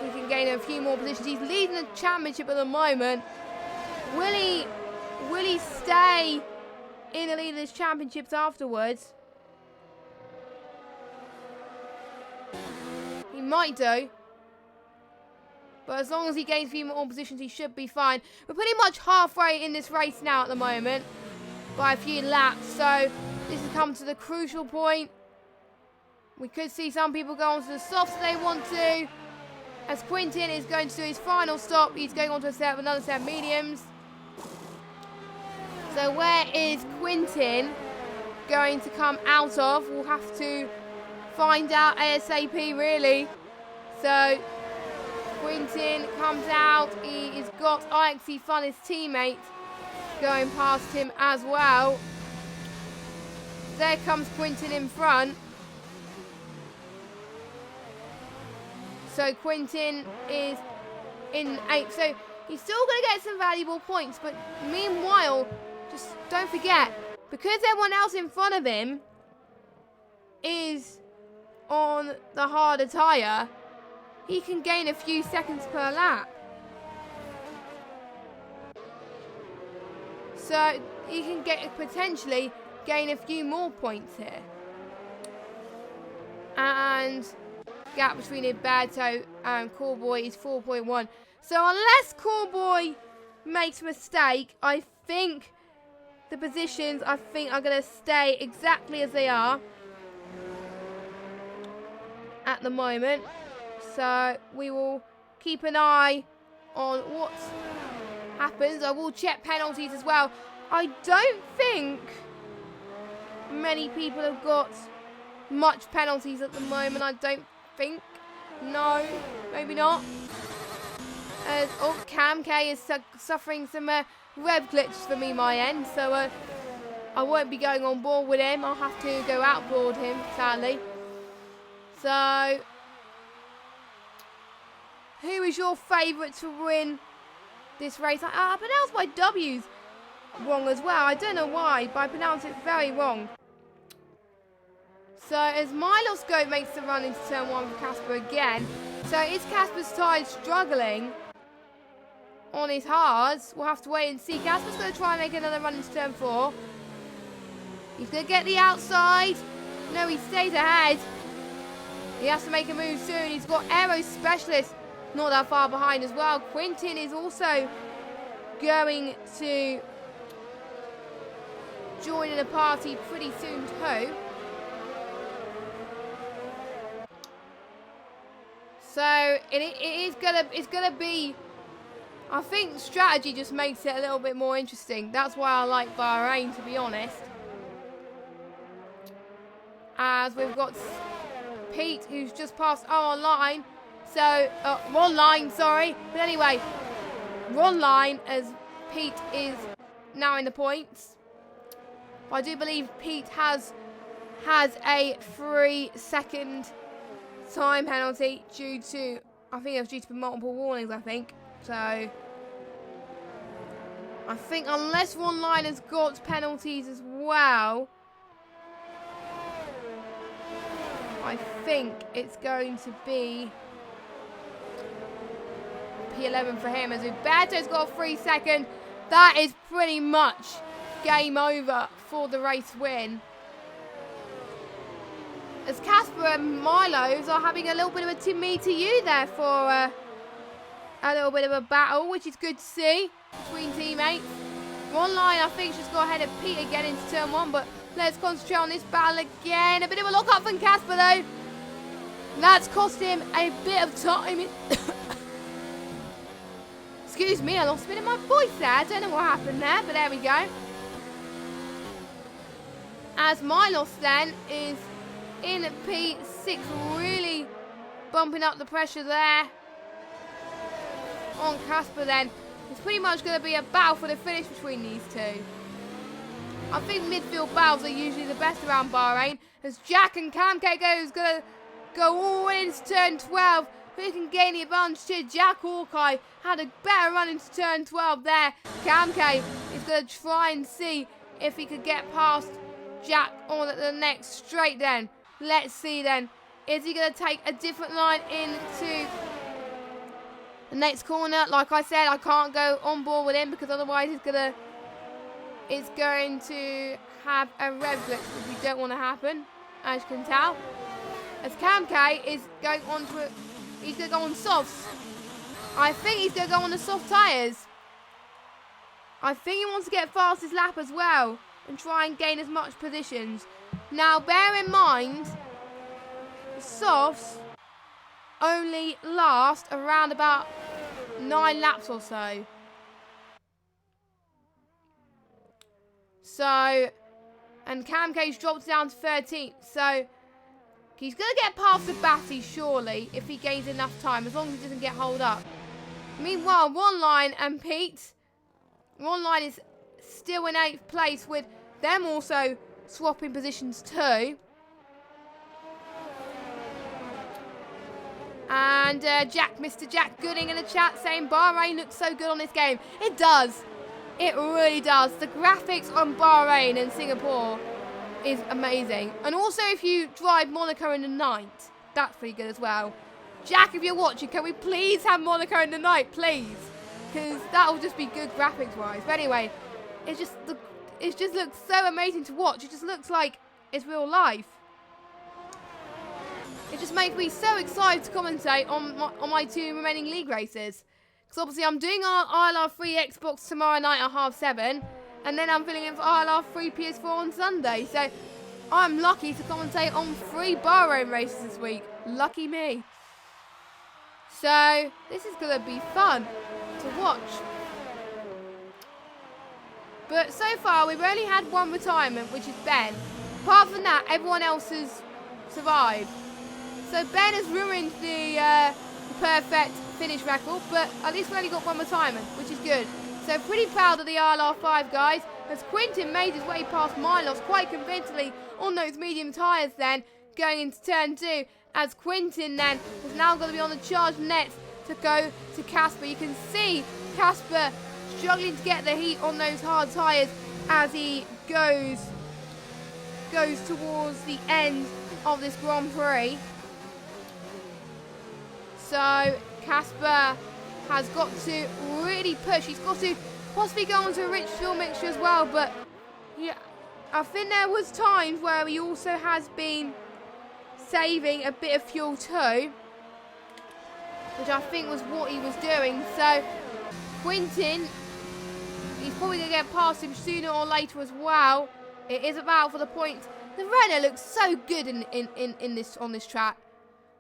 he can gain a few more positions. He's leading the championship at the moment. Will he stay in the lead of this championships afterwards? He might do. But as long as he gains a few more positions, he should be fine. We're pretty much halfway in this race now at the moment. By a few laps. So this has come to the crucial point. We could see some people go onto the softs if they want to. As Quintin is going to do his final stop, he's going on to another set of mediums. So where is Quintin going to come out of? We'll have to find out ASAP really. So Quintin comes out. He has got IXE Fun, his teammate, going past him as well. There comes Quintin in front. So Quintin is in 8th. So he's still going to get some valuable points. But meanwhile, just don't forget, because everyone else in front of him is on the harder tyre, he can gain a few seconds per lap. So he can potentially gain a few more points here. And gap between Iberto and Callboy is 4.1. So unless Callboy makes a mistake, I think the positions are going to stay exactly as they are at the moment. So we will keep an eye on what happens. I will check penalties as well. I don't think many people have got much penalties at the moment. I don't think. No, maybe not. Cam K is suffering some rev glitches for me, my end. So I won't be going on board with him. I'll have to go outboard him, sadly. So who is your favourite to win this race? I pronounced my W's wrong as well. I don't know why, but I pronounced it very wrong. So as Milos Goat makes the run into turn 1 for Casper again. So is Casper's tyre struggling on his hards? We'll have to wait and see. Casper's going to try and make another run into turn 4. He's going to get the outside. No, he stays ahead. He has to make a move soon. He's got Aero Specialist not that far behind as well. Quintin is also going to join in a party pretty soon too. So it's gonna be, I think strategy just makes it a little bit more interesting. That's why I like Bahrain, to be honest. As we've got Pete, who's just passed our line. So, wrong line, sorry. But anyway, wrong line as Pete is now in the points. But I do believe Pete has a 3-second time penalty due to, I think it was due to multiple warnings, I think. So I think unless one line has got penalties as well, I think it's going to be P11 for him. As Uberto's got a 3-second, that is pretty much game over for the race win. As Casper and Milos are having a little bit of a me to you there for a little bit of a battle, which is good to see between teammates. One line, I think, just got ahead of Pete again into turn 1, but let's concentrate on this battle again. A bit of a lock up from Casper though. That's cost him a bit of time. Excuse me, I lost a bit of my voice there. I don't know what happened there, but there we go. As Milos then is in P6, really bumping up the pressure there on Casper then. It's pretty much going to be a battle for the finish between these two. I think midfield battles are usually the best around Bahrain, as Jack and Camke is going to go all the way into turn 12. Who can gain the advantage here? Jack Hawkeye had a better run into turn 12 there. Camke is going to try and see if he could get past Jack on at the next straight then. Let's see then. Is he going to take a different line into the next corner? Like I said, I can't go on board with him because otherwise it's going to have a rev glitch, which we don't want to happen, as you can tell. As Camke is going on to he's going to go on softs. I think he's going to go on the soft tyres. I think he wants to get fastest lap as well and try and gain as much positions. Now, bear in mind, the softs only last around about 9 laps or so. So, and Camke's dropped down to 13th. So, he's going to get past the Batty, surely, if he gains enough time, as long as he doesn't get hold up. Meanwhile, One Line and Pete. One Line is still in 8th place, with them also swapping positions too. And Mr. Jack Gooding in the chat saying Bahrain looks so good on this game. It does. It really does. The graphics on Bahrain and Singapore is amazing. And also if you drive Monaco in the night, that's pretty good as well. Jack, if you're watching, can we please have Monaco in the night, please? Because that will just be good graphics-wise. But anyway, it just looks so amazing to watch. It just looks like it's real life. It just makes me so excited to commentate on my 2 remaining league races. Because obviously I'm doing our ILR3 Xbox tomorrow night at 7:30. And then I'm filling in for ILR3 PS4 on Sunday. So I'm lucky to commentate on 3 Bahrain races this week. Lucky me. So this is going to be fun to watch. But so far we've only had 1 retirement, which is Ben. Apart from that, everyone else has survived. So Ben has ruined the perfect finish record, but at least we only got 1 retirement, which is good. So pretty proud of the ILR5 guys, as Quintin made his way past Milos quite convincingly on those medium tyres then, going into turn 2, as Quintin then is now going to be on the charged nets to go to Casper. You can see Casper struggling to get the heat on those hard tyres as he goes towards the end of this Grand Prix. So Casper has got to really push. He's got to possibly go on to a rich fuel mixture as well, but yeah, I think there was times where he also has been saving a bit of fuel too, which I think was what he was doing. So Quintin, he's probably going to get past him sooner or later as well. It is about for the points. The Renault looks so good on this track.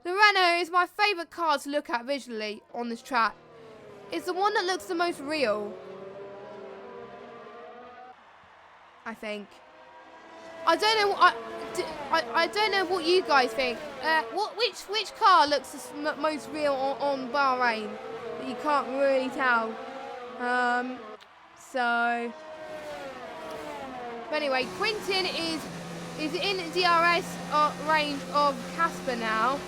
The Renault is my favourite car to look at visually on this track. It's the one that looks the most real, I think. I don't know. I don't know what you guys think. Which car looks the most real on Bahrain that you can't really tell? So, but anyway, Quintin is in DRS range of Casper now.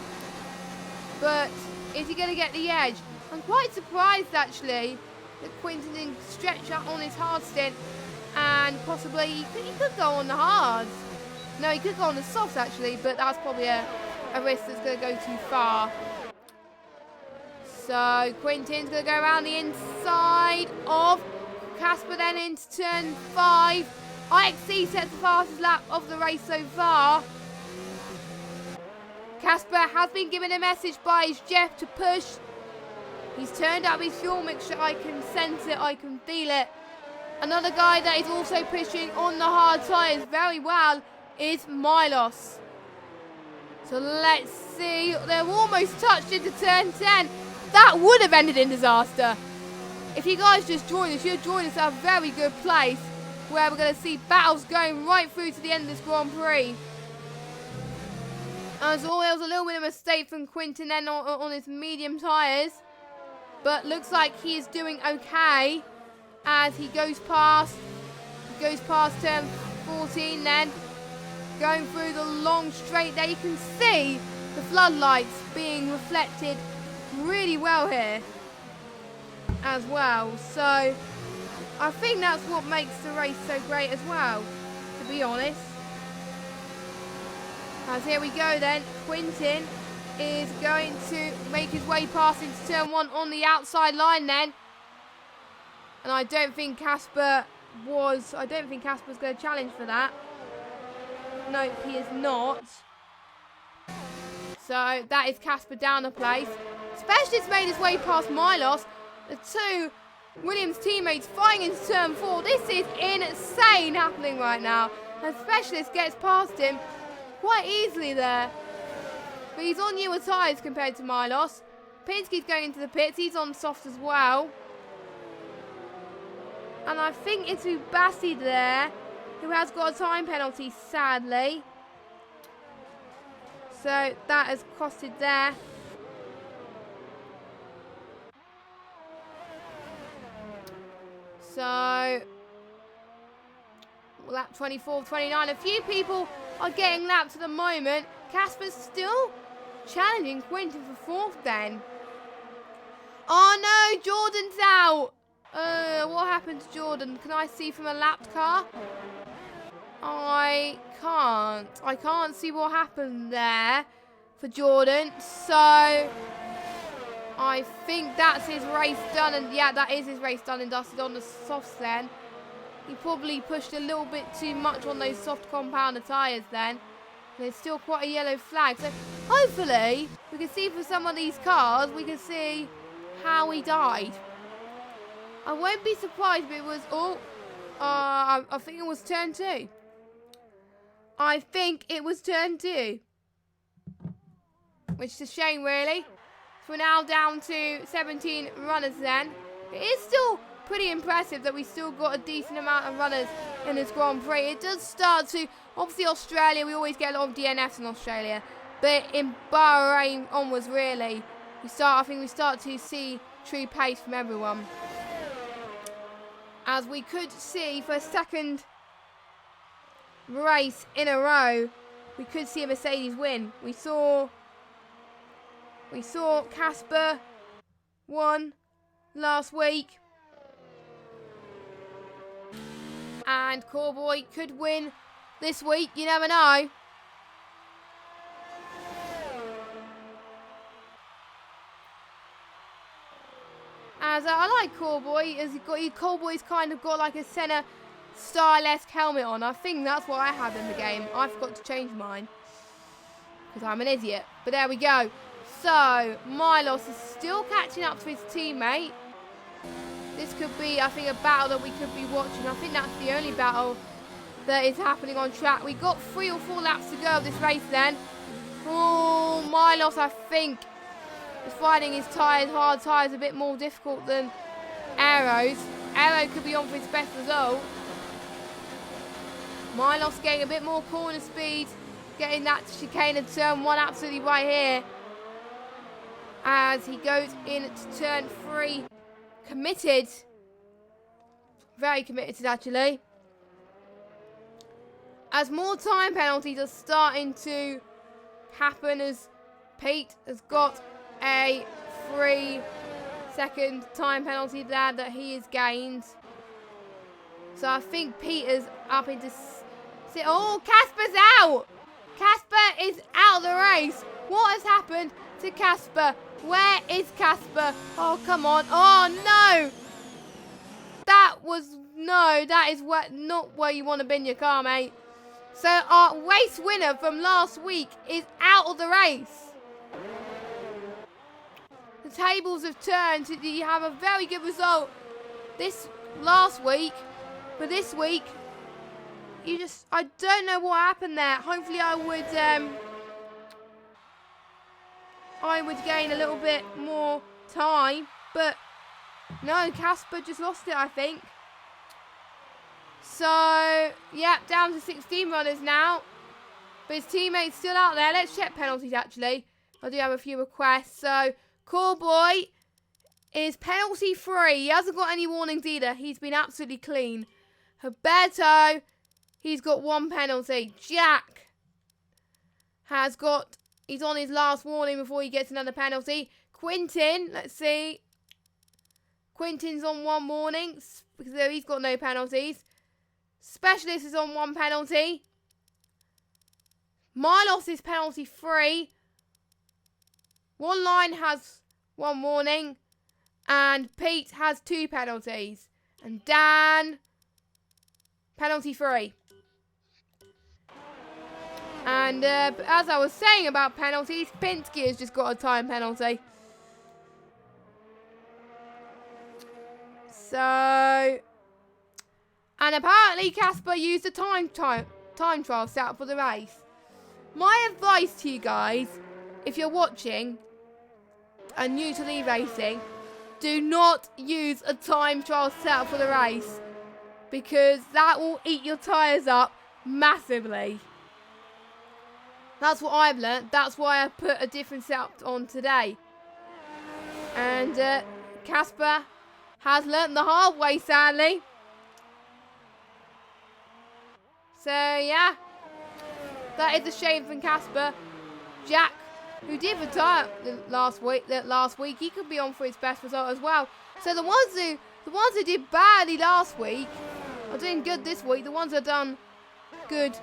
But is he going to get the edge? I'm quite surprised actually that Quintin didn't stretch out on his hard stint, and possibly he could go on the hards. No, he could go on the softs actually, but that's probably a risk that's going to go too far. So Quintin's going to go around the inside of Casper then into turn 5. IXC sets the fastest lap of the race so far. Casper has been given a message by his Jeff to push. He's turned up his fuel mixture. I can sense it. I can feel it. Another guy that is also pushing on the hard tyres very well is Milos. So let's see. They're almost touched into turn 10. That would have ended in disaster. If you guys just joined us, you're joining us at a very good place. where we're going to see battles going right through to the end of this Grand Prix. As always, there was a little bit of a mistake from Quinton then on his medium tyres. But looks like he is doing okay as he goes past turn 14 then. Going through the long straight there. You can see the floodlights being reflected really well here as well. So I think that's what makes the race so great as well, to be honest. As here we go then, Quinton is going to make his way past into turn 1 on the outside line then. And I don't think Casper's going to challenge for that. Nope, he is not. So that is Casper down a place. Specialist made his way past Milos. The two Williams teammates fighting into turn 4. This is insane happening right now. And Specialist gets past him quite easily there. But he's on newer tyres compared to Milos. Pinsky's going into the pits. He's on soft as well. And I think it's Ubasi there, who has got a time penalty, sadly. So that has costed there. So lap 24, 29. A few people are getting lapped at the moment. Casper's still challenging Quinton for 4th then. Oh no, Jordan's out. What happened to Jordan? Can I see from a lapped car? I can't see what happened there for Jordan. So I think that's his race done. And yeah, that is his race done and dusted on the softs then. He probably pushed a little bit too much on those soft compounder tyres then. There's still quite a yellow flag. So hopefully we can see for some of these cars, we can see how he died. I won't be surprised if it was, I think it was turn 2. I think it was turn 2. Which is a shame, really. So we're now down to 17 runners then. It is still pretty impressive that we still got a decent amount of runners in this Grand Prix. It does start to, obviously Australia, we always get a lot of DNFs in Australia. But in Bahrain onwards, really, I think we start to see true pace from everyone. As we could see for a second race in a row, we could see a Mercedes win. We saw Casper won last week. And Cowboy could win this week. You never know. As I like Cowboy, as Cowboy's kind of got like a Senna style-esque helmet on. I think that's what I have in the game. I forgot to change mine because I'm an idiot. But there we go. So Milos is still catching up to his teammate. This could be, I think, a battle that we could be watching. I think that's the only battle that is happening on track. We got 3 or 4 laps to go of this race then. Oh, Milos, I think, is finding his hard tyres a bit more difficult than Aero's. Aero could be on for his best result. Milos getting a bit more corner speed, getting that chicane in turn 1 absolutely right here. As he goes into turn 3, committed. Very committed, actually. As more time penalties are starting to happen, as Pete has got a 3-second time penalty there that he has gained. So I think Peter's up into... Oh, Casper's out! Casper is out of the race. What has happened to Casper? Where is Casper? Oh, come on. Oh, no! That is not where you want to bin your car, mate. So our race winner from last week is out of the race. The tables have turned. You have a very good result this last week, but this week I don't know what happened there. Hopefully I would gain a little bit more time, but no, Casper just lost it, I think. So, yep, down to 16 runners now. But his teammates still out there. Let's check penalties, actually. I do have a few requests. So, Callboy is penalty free. He hasn't got any warnings either. He's been absolutely clean. Roberto, he's got 1 penalty. Jack he's on his last warning before he gets another penalty. Quintin, let's see. Quintin's on 1 warning because he's got no penalties. Specialist is on 1 penalty. Milos is penalty free. One line has 1 warning. And Pete has 2 penalties. And Dan, penalty free. And as I was saying about penalties, Pinsky has just got a time penalty. So, and apparently Casper used a time trial set up for the race. My advice to you guys, if you're watching and new to lead racing, do not use a time trial set up for the race, because that will eat your tyres up massively. That's what I've learnt. That's why I put a different setup on today. And Casper has learnt the hard way, sadly. So, yeah. That is a shame from Casper. Jack, who did retire last week, he could be on for his best result as well. So the ones who did badly last week are doing good this week. The ones who have done good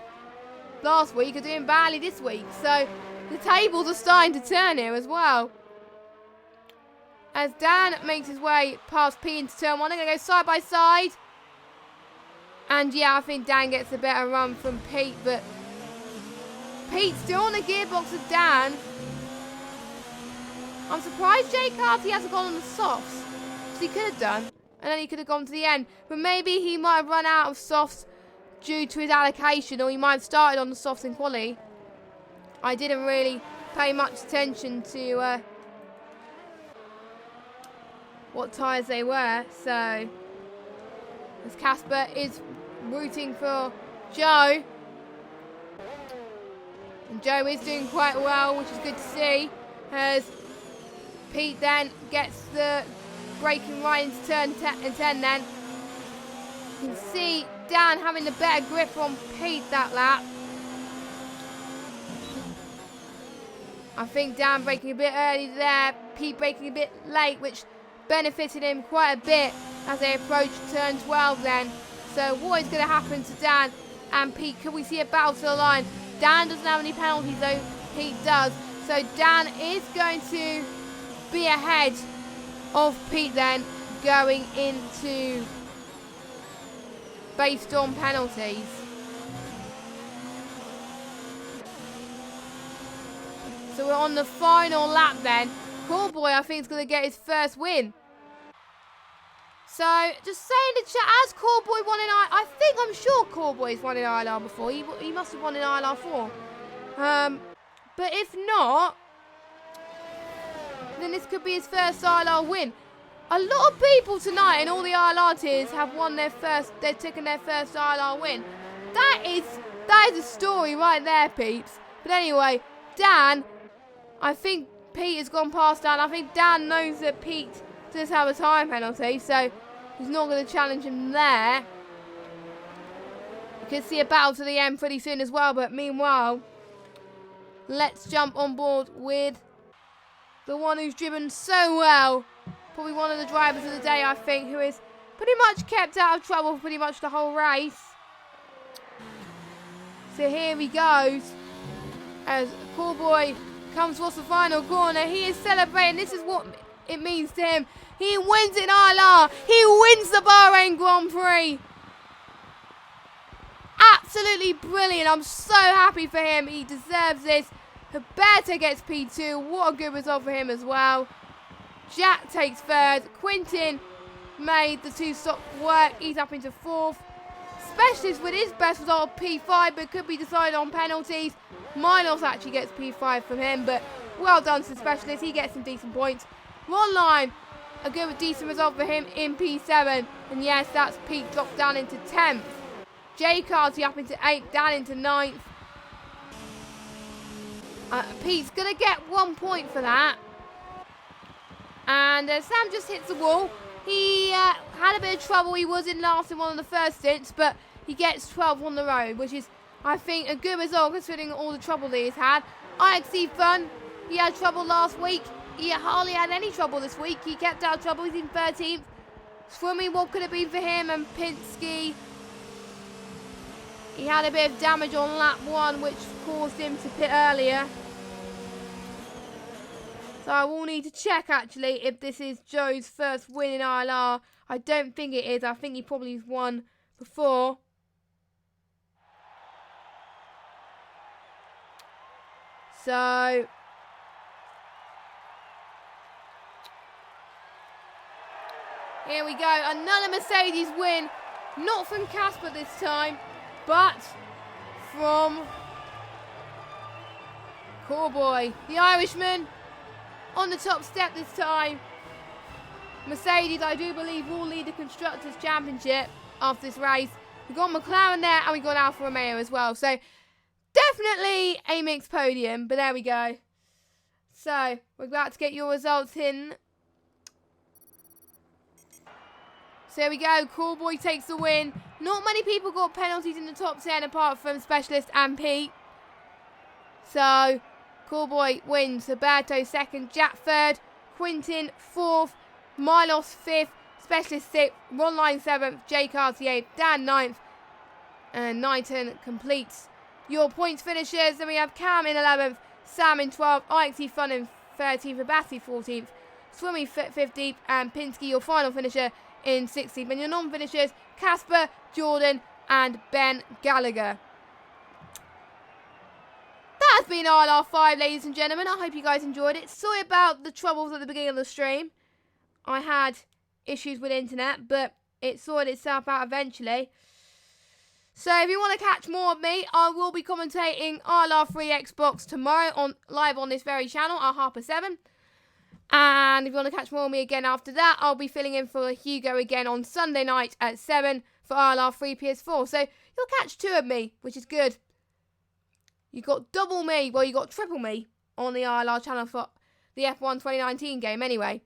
last week are doing badly this week. So the tables are starting to turn here as well. As Dan makes his way past P into turn 1, they're going to go side by side. And yeah, I think Dan gets a better run from Pete, but Pete's still on the gearbox of Dan. I'm surprised Jay Carty hasn't gone on the softs, because he could have done, and then he could have gone to the end. But maybe he might have run out of softs due to his allocation, or he might have started on the softs in quali. I didn't really pay much attention to what tyres they were, so as Casper is rooting for Joe, and Joe is doing quite well, which is good to see, as Pete then gets the braking right into turn 10 then. You can see Dan having the better grip on Pete that lap. I think Dan braking a bit early there, Pete braking a bit late, which benefited him quite a bit as they approach turn 12 then. So what is going to happen to Dan and Pete? Can we see a battle to the line? Dan doesn't have any penalties though, Pete does. So Dan is going to be ahead of Pete then, going into based on penalties. So we're on the final lap then. Callboy, I think, is going to get his first win. So, just saying in the chat, has Callboy won in I'm sure Callboy's won in ILR before. He must have won in ILR4. But if not, then this could be his first ILR win. A lot of people tonight in all the ILR tiers have they've taken their first ILR win. That is a story right there, peeps. But anyway, Dan, I think Pete has gone past Dan. I think Dan knows that Pete does have a time penalty, so he's not going to challenge him there. You could see a battle to the end pretty soon as well, but meanwhile, let's jump on board with the one who's driven so well. Probably one of the drivers of the day, I think, who is pretty much kept out of trouble for pretty much the whole race. So here he goes, as Callboy comes towards the final corner. He is celebrating. This is what it means to him. He wins in ILR. He wins the Bahrain Grand Prix. Absolutely brilliant. I'm so happy for him. He deserves this. Roberto gets P2. What a good result for him as well. Jack takes third. Quintin made the 2-stop work. He's up into fourth. Specialist with his best result of P5, but could be decided on penalties. Minos actually gets P5 from him, but well done to Specialist. He gets some decent points. Ron Line, a good decent result for him in P7. And yes, that's Pete dropped down into 10th. J Carty up into 8th, down into 9th. Pete's going to get 1 point for that. And Sam just hits the wall. He had a bit of trouble. He was in last in one of the first stints, but he gets 12 on the road, which is, I think, a good result considering all the trouble that he's had. IXC Fun, he had trouble last week. He hardly had any trouble this week. He kept out of trouble. He's in 13th. Swimming, what could it be for him? And Pinsky, he had a bit of damage on lap 1, which caused him to pit earlier. So I will need to check, actually, if this is Joe's first win in ILR. I don't think it is. I think he probably won before. So here we go. Another Mercedes win. Not from Casper this time, but from Corboy, the Irishman. On the top step this time. Mercedes, I do believe, will lead the Constructors' Championship after this race. We've got McLaren there and we've got Alfa Romeo as well. So, definitely a mixed podium, but there we go. So, we're about to get your results in. So, here we go. Corboy takes the win. Not many people got penalties in the top 10 apart from Specialist and Pete. So, Corboy wins. Roberto second, Jack third, Quintin fourth, Milos fifth, Specialist sixth, Ron Line seventh, Jay Carty eighth, Dan ninth, and Knighton completes your points finishers. Then we have Cam in 11th, Sam in 12th, IXC Fun in 13th, Abassi 14th, Swimmy 15th, and Pinsky, your final finisher, in 16th. And your non-finishers, Casper, Jordan, and Ben Gallagher. That's been ILR5, ladies and gentlemen. I hope you guys enjoyed it. Sorry about the troubles at the beginning of the stream. I had issues with internet, but it sorted itself out eventually. So if you want to catch more of me, I will be commentating ILR3 Xbox tomorrow live on this very channel at 7:30. And if you want to catch more of me again after that, I'll be filling in for Hugo again on Sunday night at 7 for ILR3 PS4. So you'll catch 2 of me, which is good. You got double me, well, you got triple me on the ILR channel for the F1 2019 game anyway.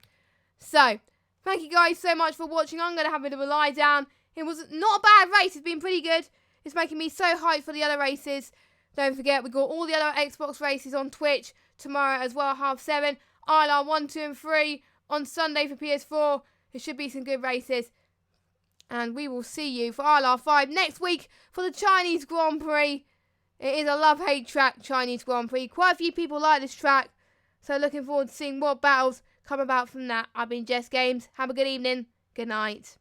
So, thank you guys so much for watching. I'm going to have a bit of a lie down. It was not a bad race. It's been pretty good. It's making me so hyped for the other races. Don't forget, we've got all the other Xbox races on Twitch tomorrow as well, 7:30. ILR 1, 2 and 3 on Sunday for PS4. It should be some good races. And we will see you for ILR5 next week for the Chinese Grand Prix. It is a love-hate track, Chinese Grand Prix. Quite a few people like this track. So looking forward to seeing what battles come about from that. I've been Jess Games. Have a good evening. Good night.